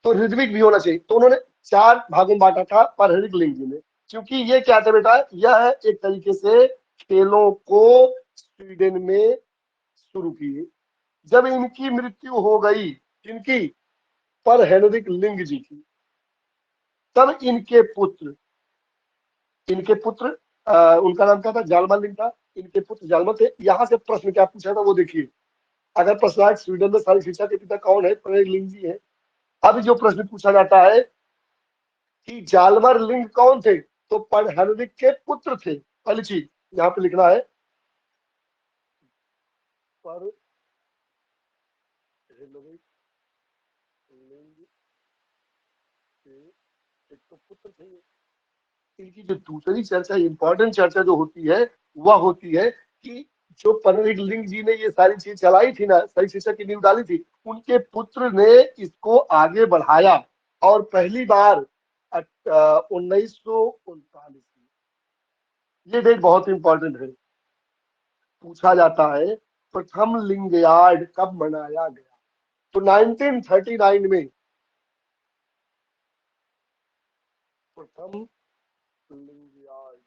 तो रिदमिक भी होना चाहिए। तो उन्होंने 4 भागों में बांटा था परहरिक लिंग जी ने, क्योंकि ये क्या था बेटा, यह एक तरीके से खेलों को स्वीडन में शुरू किए। जब इनकी मृत्यु हो गई, इनकी पर हेनरिक लिंग जी की, तब इनके पुत्र उनका नाम क्या था, जालमर लिंग था, इनके पुत्र जालमर थे। यहाँ से प्रश्न क्या पूछा था वो देखिए, अगर प्रश्न आए स्वीडन में सारी शिक्षा के पिता कौन है, पर लिंग जी है। अब जो प्रश्न पूछा जाता है कि जालमर लिंग कौन थे, तो पर हेनरिक के पुत्र थे। पहली चीज यहाँ पे लिखना है, पर हेनरिक लिंग के एक तो पुत्र थे। इनकी जो दूसरी चर्चा, इंपॉर्टेंट चर्चा जो होती है, वह होती है कि जो परहरिक लिंग जी ने ये सारी चीज चलाई थी ना, सारी शिक्षा की नींव डाली थी, उनके पुत्र ने इसको आगे बढ़ाया। और पहली बार 1939 में, ये डेट बहुत इंपॉर्टेंट है, पूछा जाता है प्रथम लिंगयार्ड कब मनाया गया। तो 1939 में प्रथम लिंगयार्ड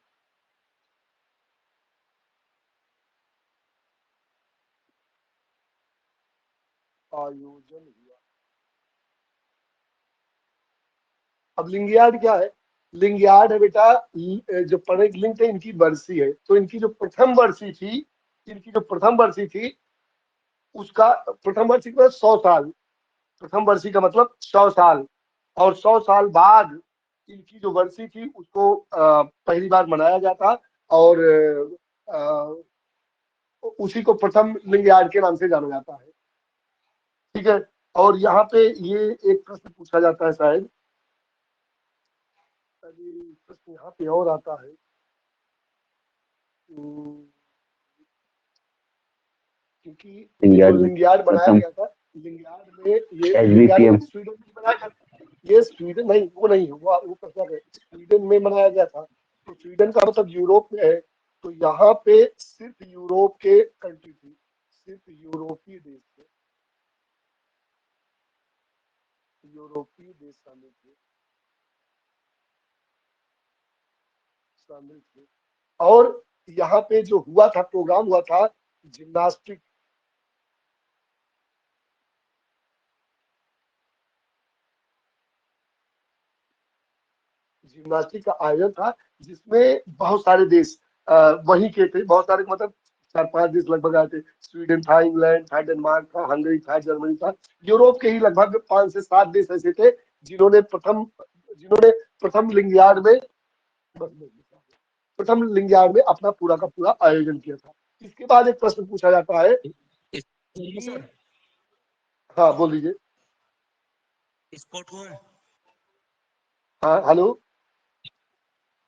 आयोजन हुआ। अब लिंगयार्ड क्या है, लिंगयार्ड है बेटा, जो परहरिक लिंग थे इनकी बरसी है। तो इनकी जो प्रथम बरसी थी, उसका प्रथम बरसी का 100 साल, प्रथम बरसी का मतलब 100 साल, और 100 साल बाद इनकी जो बरसी थी उसको पहली बार मनाया जाता, और उसी को प्रथम लिंगयार्ड के नाम से जाना जाता है। ठीक है, और यहाँ पे ये एक प्रश्न पूछा जाता है शायद, प्रश्न यहाँ पे और आता है, क्योंकि ये जो लिंगयार्ड बनाया गया था, लिंगयार्ड में ये लिंगयार्ड स्वीडन में बनाया गया, ये स्वीडन नहीं, वो नहीं हुआ, वो प्रश्न है, स्वीडन में बनाया गया था। तो स्वीडन का मतलब यूरोप में है, तो यहाँ पे सिर्फ यूरोप के कंट्री थी, सिर्फ यूरोपीय देश थे, यूरोपीय देश शामिल थे। और यहाँ पे जो हुआ था, प्रोग्राम हुआ था जिम्नास्टिक, जिम्नास्टिक का आयोजन था, जिसमें बहुत सारे देश वहीं के थे, बहुत सारे मतलब 4-5 देश लगभग आए थे। स्वीडन था, इंग्लैंड था, डेनमार्क था, हंगरी था, जर्मनी था। यूरोप के ही लगभग 5 से 7 देश ऐसे थे जिन्होंने प्रथम लिंगयार्ड में अपना पूरा का पूरा आयोजन किया था। इसके बाद एक प्रश्न पूछा जाता है, हाँ बोल दीजिए। स्पोर्ट हुआ। हाँ हेलो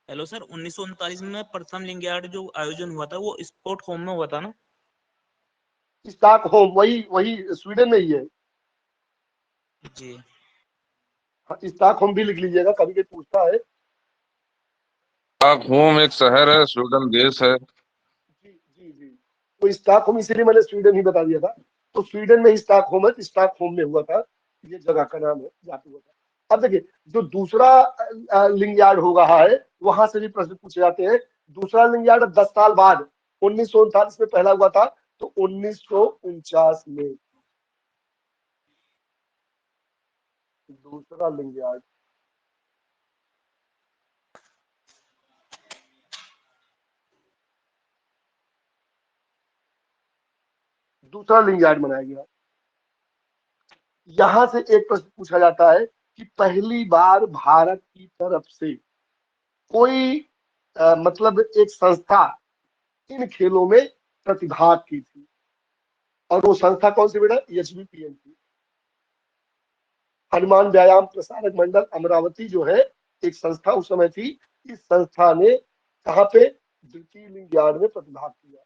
हेलो सर, 1939 में प्रथम लिंगयार्ड जो आयोजन हुआ था वो स्पोर्ट होम में हुआ था ना? स्टॉकहोम, वही स्वीडन में ही है जी। स्टॉकहोम भी लिख लीजिएगा, कभी कोई पूछता है। स्टॉकहोम एक शहर है, स्वीडन देश है। जी जी जी, तो स्टॉकहोम इसीलिए मैंने स्वीडन ही बता दिया था। तो स्वीडन में स्टॉकहोम है, स्टॉकहोम में हुआ था, ये जगह का नाम है जहाँ पे हुआ था। अब देखिए, जो दूसरा लिंगयार्ड हो रहा है, वहां से भी प्रश्न पूछे जाते हैं। दूसरा लिंगयार्ड 10 साल बाद 1939 में पहला हुआ था, तो 1949 में दूसरा लिंगयार्ड, दूसरा लिंगयार्ड बनाया गया। यहां से एक प्रश्न पूछा जाता है कि पहली बार भारत की तरफ से कोई मतलब एक संस्था इन खेलों में प्रतिभाग की थी, और वो संस्था कौन सी बेटा, HBPN थी, हनुमान व्यायाम प्रसारक मंडल अमरावती जो है, एक संस्था उस समय थी। इस संस्था ने कहाँ पे, द्वितीय लिंगयार्ड में प्रतिभाग किया।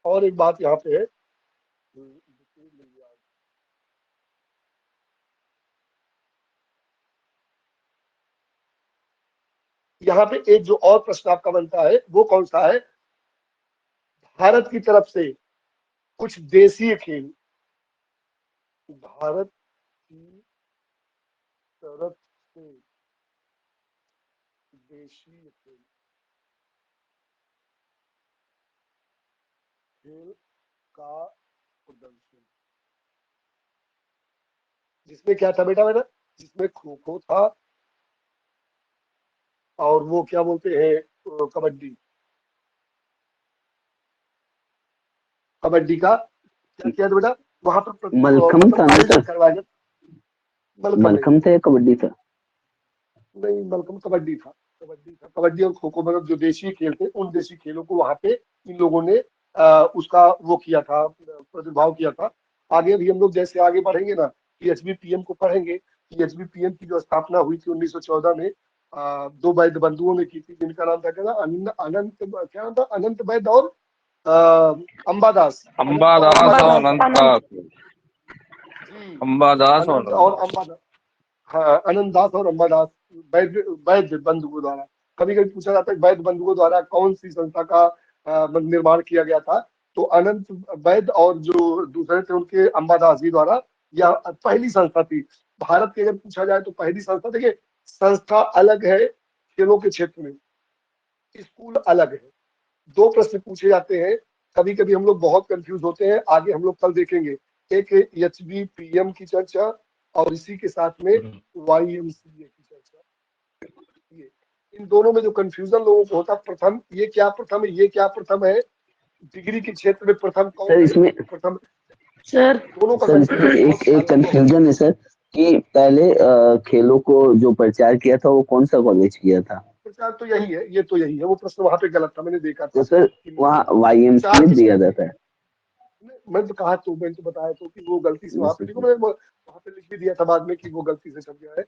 और एक बात यहाँ पे है, यहाँ पे एक जो और प्रश्न आपका बनता है वो कौन सा है, भारत की तरफ से कुछ देशीय खेल भारत की तरफ से देशीय खेल खेल का प्रदर्शन, जिसमें क्या था बेटा जिसमें खो खो था और वो क्या बोलते हैं कबड्डी, कबड्डी का क्या किया था बेटा वहां पर मलखम था ना सर? करवाया मलखम मलखम था या कबड्डी था? नहीं मलखम कबड्डी था, कबड्डी और खो खो मतलब जो देशी खेल थे उन देशी खेलों को वहां पे इन लोगों ने उसका वो किया था, प्रादुर्भाव किया था। आगे भी हम लोग जैसे आगे बढ़ेंगे ना PHBPM को पढ़ेंगे। PHBPM की जो स्थापना हुई थी 1914 में 2 वैद्य बंधुओं ने की थी, जिनका नाम था क्या था अनंत क्या नाम था अनंत वैद्य और अंबादास अंबादास और अनंतदास, अंबादास अनंत और अंबादास, हाँ अनंतदास और अंबादास वैद्य बंधुओं द्वारा। कभी कभी पूछा जाता है वैद्य बंधुओं द्वारा कौन सी संस्था का निर्माण किया गया था, तो अनंत वैद्य और जो दूसरे थे उनके अंबादास जी द्वारा यह पहली संस्था थी भारत की। अगर पूछा जाए तो पहली संस्था, देखिए संस्था अलग है खेलों के क्षेत्र में, स्कूल अलग है। 2 प्रश्न पूछे जाते हैं, कभी कभी हम लोग बहुत कंफ्यूज होते हैं, आगे हम लोग कल देखेंगे। एक HBPM की चर्चा और इसी के साथ में YMCA की चर्चा। ये इन दोनों में जो कंफ्यूजन लोगों को होता, प्रथम ये क्या प्रथम है, ये क्या प्रथम है, डिग्री के क्षेत्र में प्रथम कौन सर है, इसमें प्रथम सर दोनों का सर इसमें एक कंफ्यूजन है सर कि पहले खेलों को जो प्रचार किया था वो कौन सा कॉलेज किया था? प्रचार तो यही है, ये तो यही है, वो प्रश्न वहां पे गलत था, मैंने देखा था। तो सर वहाँ YMCA दिया जाता है। मैं तो कहा तो मैंने तो बताया तो कि वो गलती से वहां पे लिखो, मैंने वहां पे लिख भी दिया था बाद में कि वो गलती से छप गया है।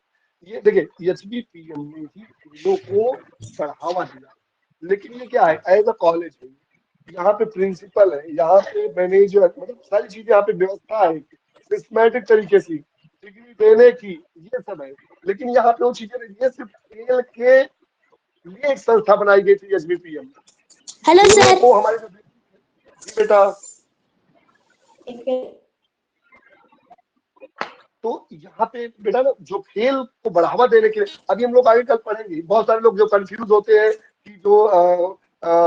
ये देखिए HBPM ने ही खेलों को बढ़ावा दिया, लेकिन ये क्या है एज अ कॉलेज है, यहाँ पे प्रिंसिपल है, यहाँ पे मैनेजर, मतलब सारी चीजें यहाँ पे व्यवस्था है सिस्टमैटिक तरीके से डिग्री देने की, ये सब है। लेकिन यहाँ पे वो चीजें नहीं, ये सिर्फ खेल के लिए एक संस्था बनाई गई थी HBPM। Hello sir. को हमारे जो बेटा तो यहाँ पे बेटा ना जो खेल को बढ़ावा देने के लिए, अभी हम लोग आगे कल पढ़ेंगे, बहुत सारे लोग जो कंफ्यूज होते हैं कि जो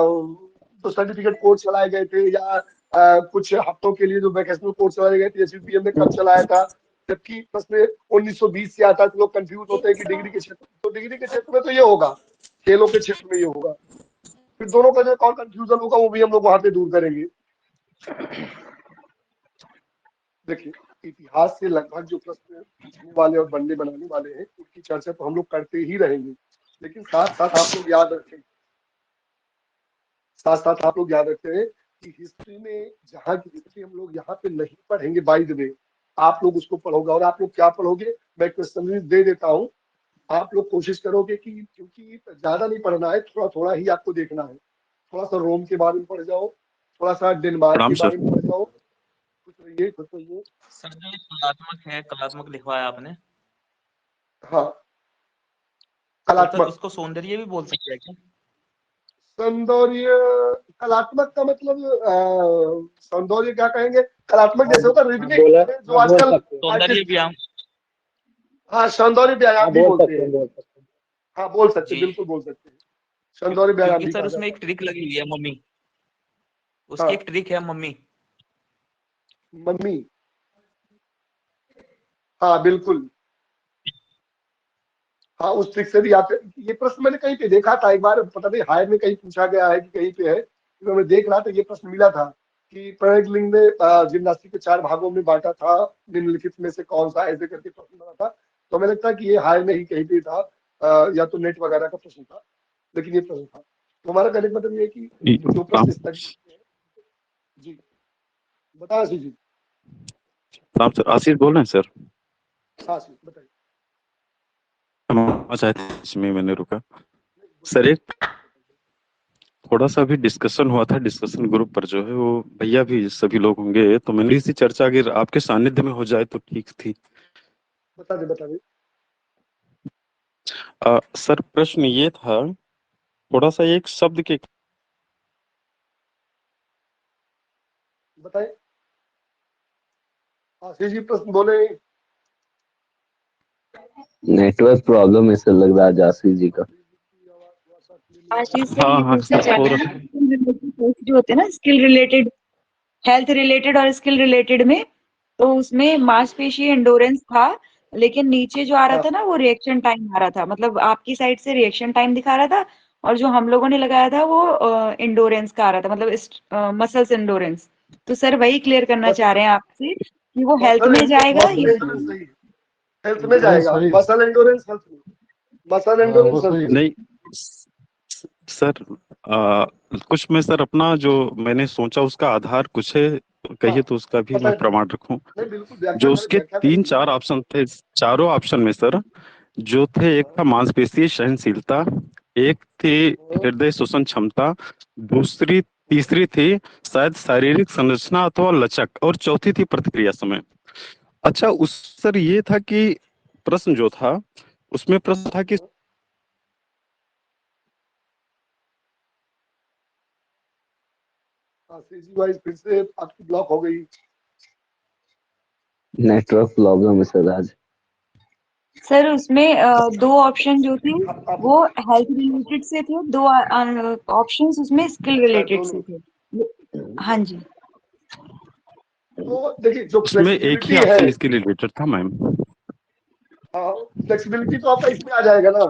सर्टिफिकेट कोर्स चलाए गए थे या कुछ हफ्तों के लिए जो वैकेशनल कोर्स चलाए गए थे HBPM ने कब चलाया था, जबकि प्रश्न 1920 से आता है, तो लोग कंफ्यूज होते हैं कि डिग्री के क्षेत्र, तो डिग्री के क्षेत्र में तो ये होगा, खेलों के क्षेत्र में ये होगा। फिर दोनों का जो और कंफ्यूजन होगा वो भी हम लोग वहां पे दूर करेंगे। देखिए इतिहास से लगभग जो प्रश्न पूछने वाले और बनने बनाने वाले हैं उनकी चर्चा तो हम लोग करते ही रहेंगे, लेकिन साथ साथ आप लोग याद रखें, कि हिस्ट्री में जहाँ की हिस्ट्री हम लोग यहाँ पे नहीं पढ़ेंगे, बाय द वे आप लोग उसको पढ़ोगे। और आप लोग क्या पढ़ोगे, मैं क्वेश्चन दे देता हूँ, आप लोग कोशिश करोगे कि क्योंकि ज्यादा नहीं पढ़ना है, थोड़ा थोड़ा ही आपको देखना है, थोड़ा सा रोम के बारे में पढ़ जाओ, थोड़ा सा डेनमार्क के बारे में पढ़ जाओ, खुश रहिए। सर जो ये कलात्मक है, कलात्मक लिखवाया आपने, हाँ तो सर कलात्मक, उसको सौंदर्य भी बोल सकते हैं क्या? सौंदर्य, कलात्मक का मतलब सौंदर्य क्या कहेंगे, कलात्मक जैसे होता है रिदमिक, जो आजकल सौंदर्य व्यायाम, हाँ सौंदर्य व्यायाम भी बोलते हैं, हाँ बोल सकते हैं, बिल्कुल बोल सकते हैं, सौंदर्य व्यायाम क्योंकि भी सर कहा उसमें जाता एक ट्रिक लगी हुई है मम्मी, उसकी हाँ। एक ट्रिक है मम्मी। मम्मी, हाँ बिल्कुल, हाँ उस ट्रिक से भी आते। ये प्रश्न मैंने कहीं पे देखा था एक बार, पता नहीं हायर में कहीं पूछा गया है कि कहीं पे है, तो मैं देख रहा था ये प्रश्न मिला था कि प्रणयलिंग ने जिम्नास्टिक के 4 भागों में बांटा था, निम्नलिखित में से कौन सा, ऐसे करके प्रश्न बना था। तो हमें लगता है कि ये हायर में ही कहीं पे था, या तो नेट वगैरह का प्रश्न था, लेकिन ये प्रश्न था। तो हमारा कहने का मतलब ये है कि जो प्रश्न स्थगित, जी बता आशीष जी। राम सर, आशीष बोल रहे हैं सर। हाँ आशीष बताइए। इसमें मैंने रुका सर, एक थोड़ा सा भी डिस्कशन हुआ था, डिस्कशन ग्रुप पर जो है वो भैया भी सभी लोग होंगे, तो मैंने इसी चर्चा अगर आपके सानिध्य में हो जाए तो ठीक थी। बता दे सर प्रश्न ये था, थोड़ा सा एक शब्द के बताए। आशीष जी प्रश्न बोले। नेटवर्क प्रॉब्लम है सर, लग रहा है आशीष जी का। आशीष सर हाँ ये हाँ पूछना सर चाह हो रहे रहा हैं जो होते हैं ना स्किल रिलेटेड, हेल्थ रिलेटेड और स्किल रिलेटेड में, तो उसमें मांसपेशी एंडोरेंस था, लेकिन नीचे जो आ रहा था ना वो रिएक्शन टाइम आ रहा था, मतलब आपकी साइड से रिएक्शन टाइम दिखा रहा था, और जो हम लोगों ने लगाया था वो एंडोरेंस का आ रहा था, मतलब मसल्स एंडोरेंस। तो सर वही क्लियर करना चाह रहे हैं आपसे कि वो हेल्थ में जाएगा मसल या एंडोरेंस सही है, हेल्थ में जाएगा। मसल एंडोरेंस हेल्थ में, मसल एंडोरेंस हेल्थ में। नहीं सर कुछ मैं सर अपना जो मैंने सोचा उसका आधार कुछ है, कहिए तो उसका भी मैं प्रमाण रखूं। नहीं बिल्कुल व्याख्या जो करें, उसके व्याख्या तीन करें। चार ऑप्शन थे, चारों ऑप्शन में सर जो थे, एक था मांसपेशीय सहनशीलता, एक थी हृदय श्वसन क्षमता, दूसरी तीसरी थी शायद शारीरिक संरचना अथवा लचक, और चौथी थी प्रतिक्रिया समय। अच्छा उस सर ये था कि प्रश्न जो था उसमें प्रश्न था कि आशीष जी भाई फिर से आपकी ब्लॉक हो गई। नेटवर्क प्रॉब्लम है सर आज। सर उसमें दो ऑप्शन जो थे वो हेल्थ रिलेटेड से थे, दो ऑप्शंस उसमें स्किल रिलेटेड से थे। हाँ जी। तो देखिए जो उसमें एक ही फ्लेक्सिबिलिटी है, ऑप्शन इसके रिलेटेड था मैम। फ्लेक्सिबिलिटी तो आपका इसमें आ जाएगा ना,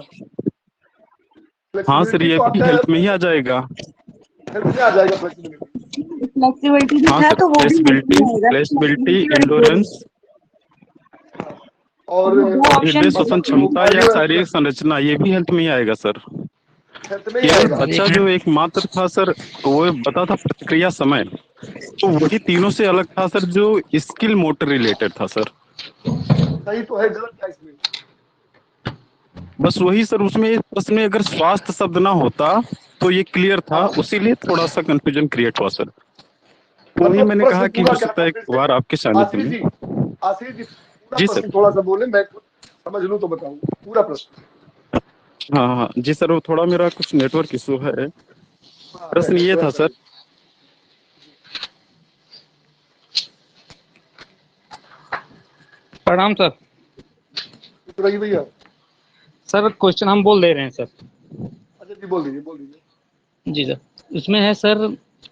हाँ सर फ्लेक्सिबिलिटी ये तो भी आपका हेल्थ में ही आ जाएगा। हेल्थ में आ जाएगा फ्लेक्सिबिलिटी। फ्लेक्सिबिलिटी भी हाँ था सर तो वो भी हेल्थ फ्लेक्सिबिलिटी, में आएगा, फ्लेक्सिबिलिटी फ्लेक्सिबिलिटी और एंडोरेंस और वो दो और ऑप्शन हृदय श्वसन क्षमता या कार्डियो शारीरिक संरचना, ये भी हेल्थ में ही आएगा सर। हेल्थ में ही केवल आएगा। बच्चा जो एकमात्र था सर वो बता था प्रतिक्रिया समय, तो वही तीनों से अलग था सर जो स्किल मोटर रिलेटेड था सर। सही तो है, गलत है इसमें। बस वही सर, उसमें इस प्रश्न में अगर स्वास्थ्य शब्द ना होता तो ये क्लियर था, उसीलिए थोड़ा सा कंफ्यूजन क्रिएट हुआ सर। वही मतलब मैंने प्रश्न कहा कि पूरा हो क्या सकता था है फिर एक से? बार आपके सानिध्य आशीष में। जी, आशीष जी पूरा जी प्रश्न सर। थोड़ा सा बोले, मैं समझ लूं तो बताऊं पूरा प्रश्न। हाँ हाँ जी सर, वो थोड़ा मेरा कुछ नेटवर्क इशू है। हाँ प्रश्न ये था सर, प्रणाम सर। रही भैया। सर क्वेश्चन हम बोल दे रहे हैं सर। अच्छा जी बोल दीजिए, बोल दीजिए। जी सर, उसमें है सर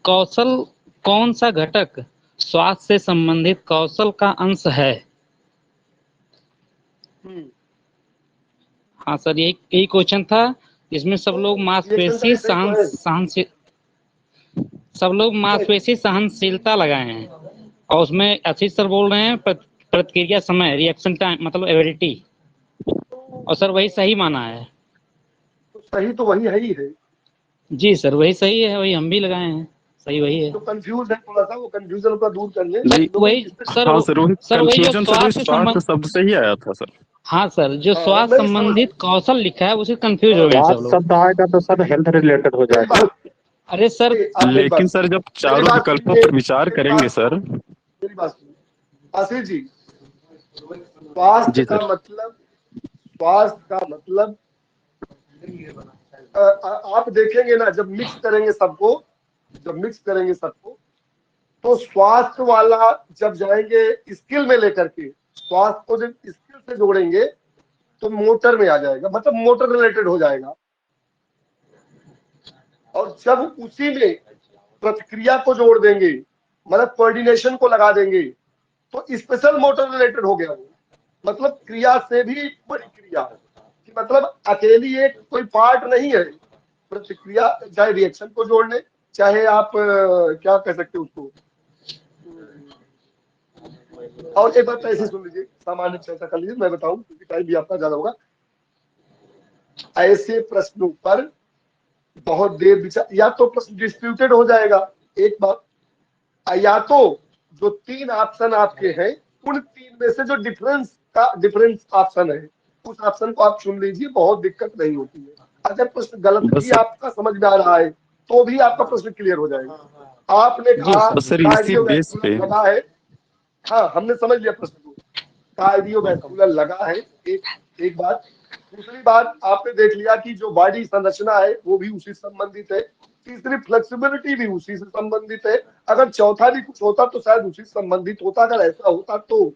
कौशल कौन सा घटक स्वास्थ्य से संबंधित कौशल का अंश है? हाँ सर यही क्वेश्चन था। इसमें सब लोग मांसपेशी सब लोग मांसपेशी सहनशीलता लगाए हैं, और उसमें आशीष सर बोल रहे हैं प्रतिक्रिया समय, रिएक्शन टाइम मतलब एबिलिटी, और सर वही सही माना है। तो सही तो वही है ही है। जी सर वही सही है, वही हम भी लगाए हैं, सही वही है। जो कंफ्यूज है थोड़ा सा, वो कंफ्यूजन का दूर कर ले। नहीं वही सर, हाँ सर वही सर वही जो कंफ्यूजन सर वही स्वास्थ्य शब्द से ही आया था सर। हाँ सर जो स्वास्थ्य नहीं समझ संबंधित कौशल लिखा है उसे कंफ्यूज हो गए सब लोग। शब्द आएगा तो सर हेल्थ रिलेटेड हो जाएगा। अरे सर आप मेरी लेकिन बात सर जब मेरी चारों बात विकल्पों सुनिए, पर विचार करेंगे सर। मेरी बात सुनिए आशीष जी, स्वास्थ्य जी का सर। मतलब, स्वास्थ्य का मतलब आप देखेंगे ना, जब मिक्स करेंगे सबको, जब मिक्स करेंगे सबको, तो स्वास्थ्य वाला जब जाएंगे स्किल में लेकर के, स्वास्थ्य को जब स्किल से जोड़ेंगे तो मोटर में आ जाएगा, मतलब मोटर रिलेटेड हो जाएगा। और जब उसी में प्रतिक्रिया को जोड़ देंगे, मतलब कोऑर्डिनेशन को लगा देंगे, तो स्पेशल मोटर रिलेटेड हो गया वो, मतलब क्रिया से भी बड़ी क्रिया, कि मतलब अकेली एक कोई पार्ट नहीं है प्रतिक्रिया, चाहे रिएक्शन को जोड़ने, चाहे आप क्या कह सकते हो उसको। और एक बात ऐसी सुन लीजिए, सामान्य चर्चा कर लीजिए, मैं बताऊं क्योंकि टाइम भी आपका ज्यादा होगा। ऐसे प्रश्नों पर बहुत देर विचार, या तो प्रश्न डिस्प्यूटेड हो जाएगा एक बात, या तो जो तीन ऑप्शन आपके हैं उन तीन में से जो डिफरेंस ऑप्शन है उस ऑप्शन को आप चुन लीजिए, बहुत दिक्कत नहीं होती है। अगर प्रश्न गलत भी आपका समझ में आ रहा है तो भी आपका प्रश्न क्लियर हो जाएगा। आपने कहा सर इसी बेस पे लगा है, हाँ हमने समझ लिया प्रश्न को, कार्डियोवैस्कुलर लगा है, एक बात। दूसरी बात आपने देख लिया कि जो बॉडी संरचना है वो भी उसी संबंधित है, तीसरी फ्लेक्सिबिलिटी भी उसी से संबंधित है। अगर चौथा भी कुछ होता तो शायद उसी से संबंधित होता, अगर ऐसा होता तो।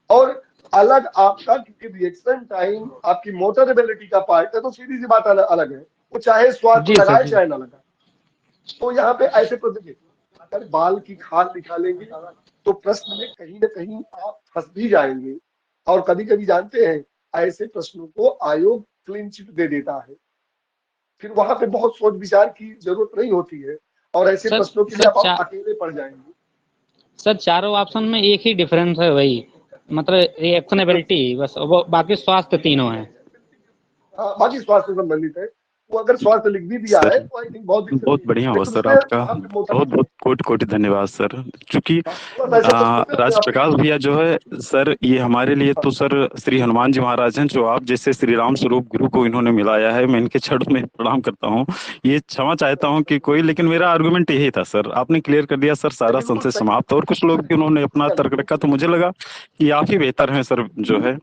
और अलग आपका, क्योंकि रिएक्शन टाइम आपकी मोटर एबिलिटी का पार्ट है, तो सीधी सी बात अलग है, वो चाहे स्वास्थ्य लगाए चाहे ना लगाए। तो यहाँ पे ऐसे देखिए, अगर बाल की खाल निकालेंगे तो प्रश्न में कहीं ना कहीं आप फंस भी जाएंगे, और कभी कभी जानते हैं ऐसे प्रश्नों को आयोग क्लीन चिट दे देता है, फिर वहां पे बहुत सोच विचार की जरूरत नहीं होती है, और ऐसे प्रश्नों के लिए आप अकेले पड़ जाएंगे। सर चारों ऑप्शन में एक ही डिफरेंस है, वही मतलब रिएक्शनेबिलिटी, बस वो बाकी स्वास्थ्य तीनों है। हाँ, बाकी स्वास्थ्य से संबंधित है, वो अगर स्वास्थ्य लिख भी दिया है तो आई थिंक बहुत बढ़िया हुआ सर, आपका बहुत बहुत कोटि कोटि धन्यवाद सर। चूंकि राज प्रकाश भैया जो है सर, ये हमारे लिए तो सर श्री हनुमान जी महाराज हैं, जो आप जैसे श्री राम स्वरूप गुरु को इन्होंने मिलाया है। मैं इनके चरणों में प्रणाम करता हूँ, ये क्षमा चाहता हूँ कि कोई, लेकिन मेरा आर्गुमेंट यही था सर, आपने क्लियर कर दिया सर, सारा संशय समाप्त। और कुछ लोग भी उन्होंने अपना तर्क रखा, तो मुझे लगा कि आप ही बेहतर हैं सर, जो है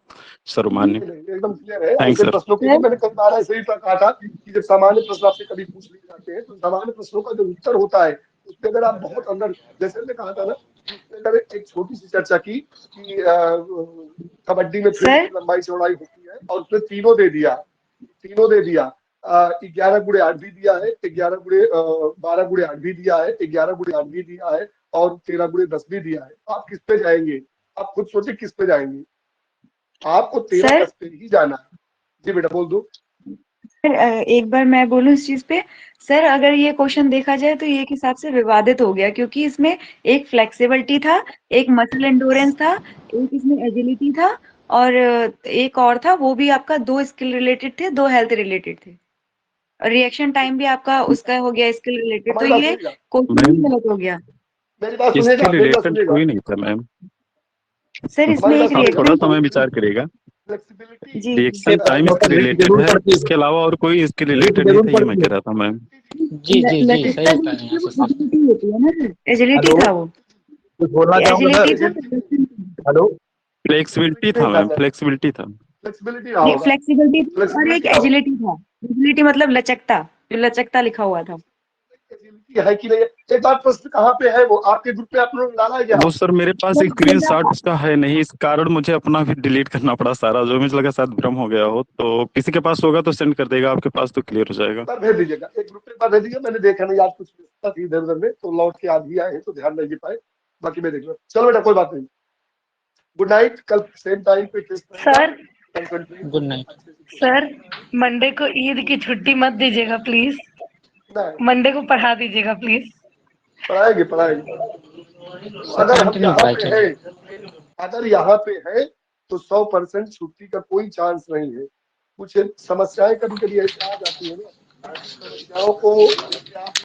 सर्वमान्य। एकदम क्लियर है। ऐसे प्रश्नों के लिए मैंने कई बार ऐसे ही कहा था कि जब सामान्य प्रश्न आपसे कभी पूछ लिए जाते हैं, तो सामान्य प्रश्नों का जो उत्तर होता है उसमें अगर आप बहुत अंदर, जैसे मैंने कहा था ना, उसमें अगर एक छोटी सी चर्चा की कि कबड्डी में फील्ड की लंबाई चौड़ाई होती है, और उसमें तीनों दे दिया 11 गुणे 8 भी दिया है, 12 गुणे 8 भी दिया है, 11 गुणे 8 भी दिया है, और 13 गुणे 10 भी दिया है। आप किस पे जाएंगे? आप खुद सोचिए किस पे जाएंगे। आपको 13 पे ही जाना है। जी बेटा बोल दो। सर एक बार मैं बोलूं इस चीज पे। सर अगर ये क्वेश्चन देखा जाए तो ये एक हिसाब से विवादित हो गया, क्योंकि इसमें एक फ्लेक्सिबिलिटी था, एक मसल एंडोरेंस था, एक इसमें एजिलिटी था, और एक और था, वो भी आपका 2 स्किल रिलेटेड थे, 2 हेल्थ रिलेटेड थे। रिएक्शन टाइम भी आपका उसका हो गया स्किल रिलेटेड, तो ये क्वेश्चन गलत हो गया। मेरी बात सुनिएगा, मेरी बात सुनिएगा। कोई नहीं था मैम सर, इसमें एक रिएक्शन थोड़ा समय विचार करिएगा। रिएक्शन टाइम इसके रिलेटेड है, इसके अलावा और कोई इसके रिलेटेड नहीं था, ये मैं कह रहा था मैम। जी जी जी सही होती है ना, एजिलिटी था वो, कुछ बोलना एजिलिटी था। हेलो, फ्लेक्सिबिलिटी था मैम, फ्लेक्सिबिलिटी था, फ्लेक्सिबिलिटी और एक एजिलिटी था। एजिलिटी मतलब लचकता, जो लचकता लिखा हुआ था। है कि नहीं? एक बात, प्रश्न कहाँ पे है? वो आपके ग्रुप पे आप लोग डाला है क्या? वो सर मेरे पास स्क्रीनशॉट उसका है नहीं, इस कारण मुझे अपना भी डिलीट करना पड़ा सारा, जो मुझे लगा शायद भ्रम हो गया हो। तो किसी के पास होगा तो सेंड कर देगा, आपके पास तो क्लियर हो जाएगा। भेज दीजिएगा, एक ग्रुप पे भेज दीजिएगा। मैंने देखा नहीं आज, कुछ इधर उधर में, तो लौट के आज ही आए हैं तो ध्यान नहीं दे पाए, बाकी मैं देख लूँ। चलो बेटा कोई बात नहीं, गुड नाइट। कल सेम टाइम पे sir good night sir, Monday को ईद की छुट्टी मत दीजिएगा प्लीज, मंडे को पढ़ा दीजिएगा प्लीज। पढ़ाएंगे अगर हम यहाँ पे है, अगर यहाँ पे है तो 100% छुट्टी का कोई चांस नहीं है। कुछ समस्याएं कभी कभी ऐसी आ जाती है ना, समस्याओं को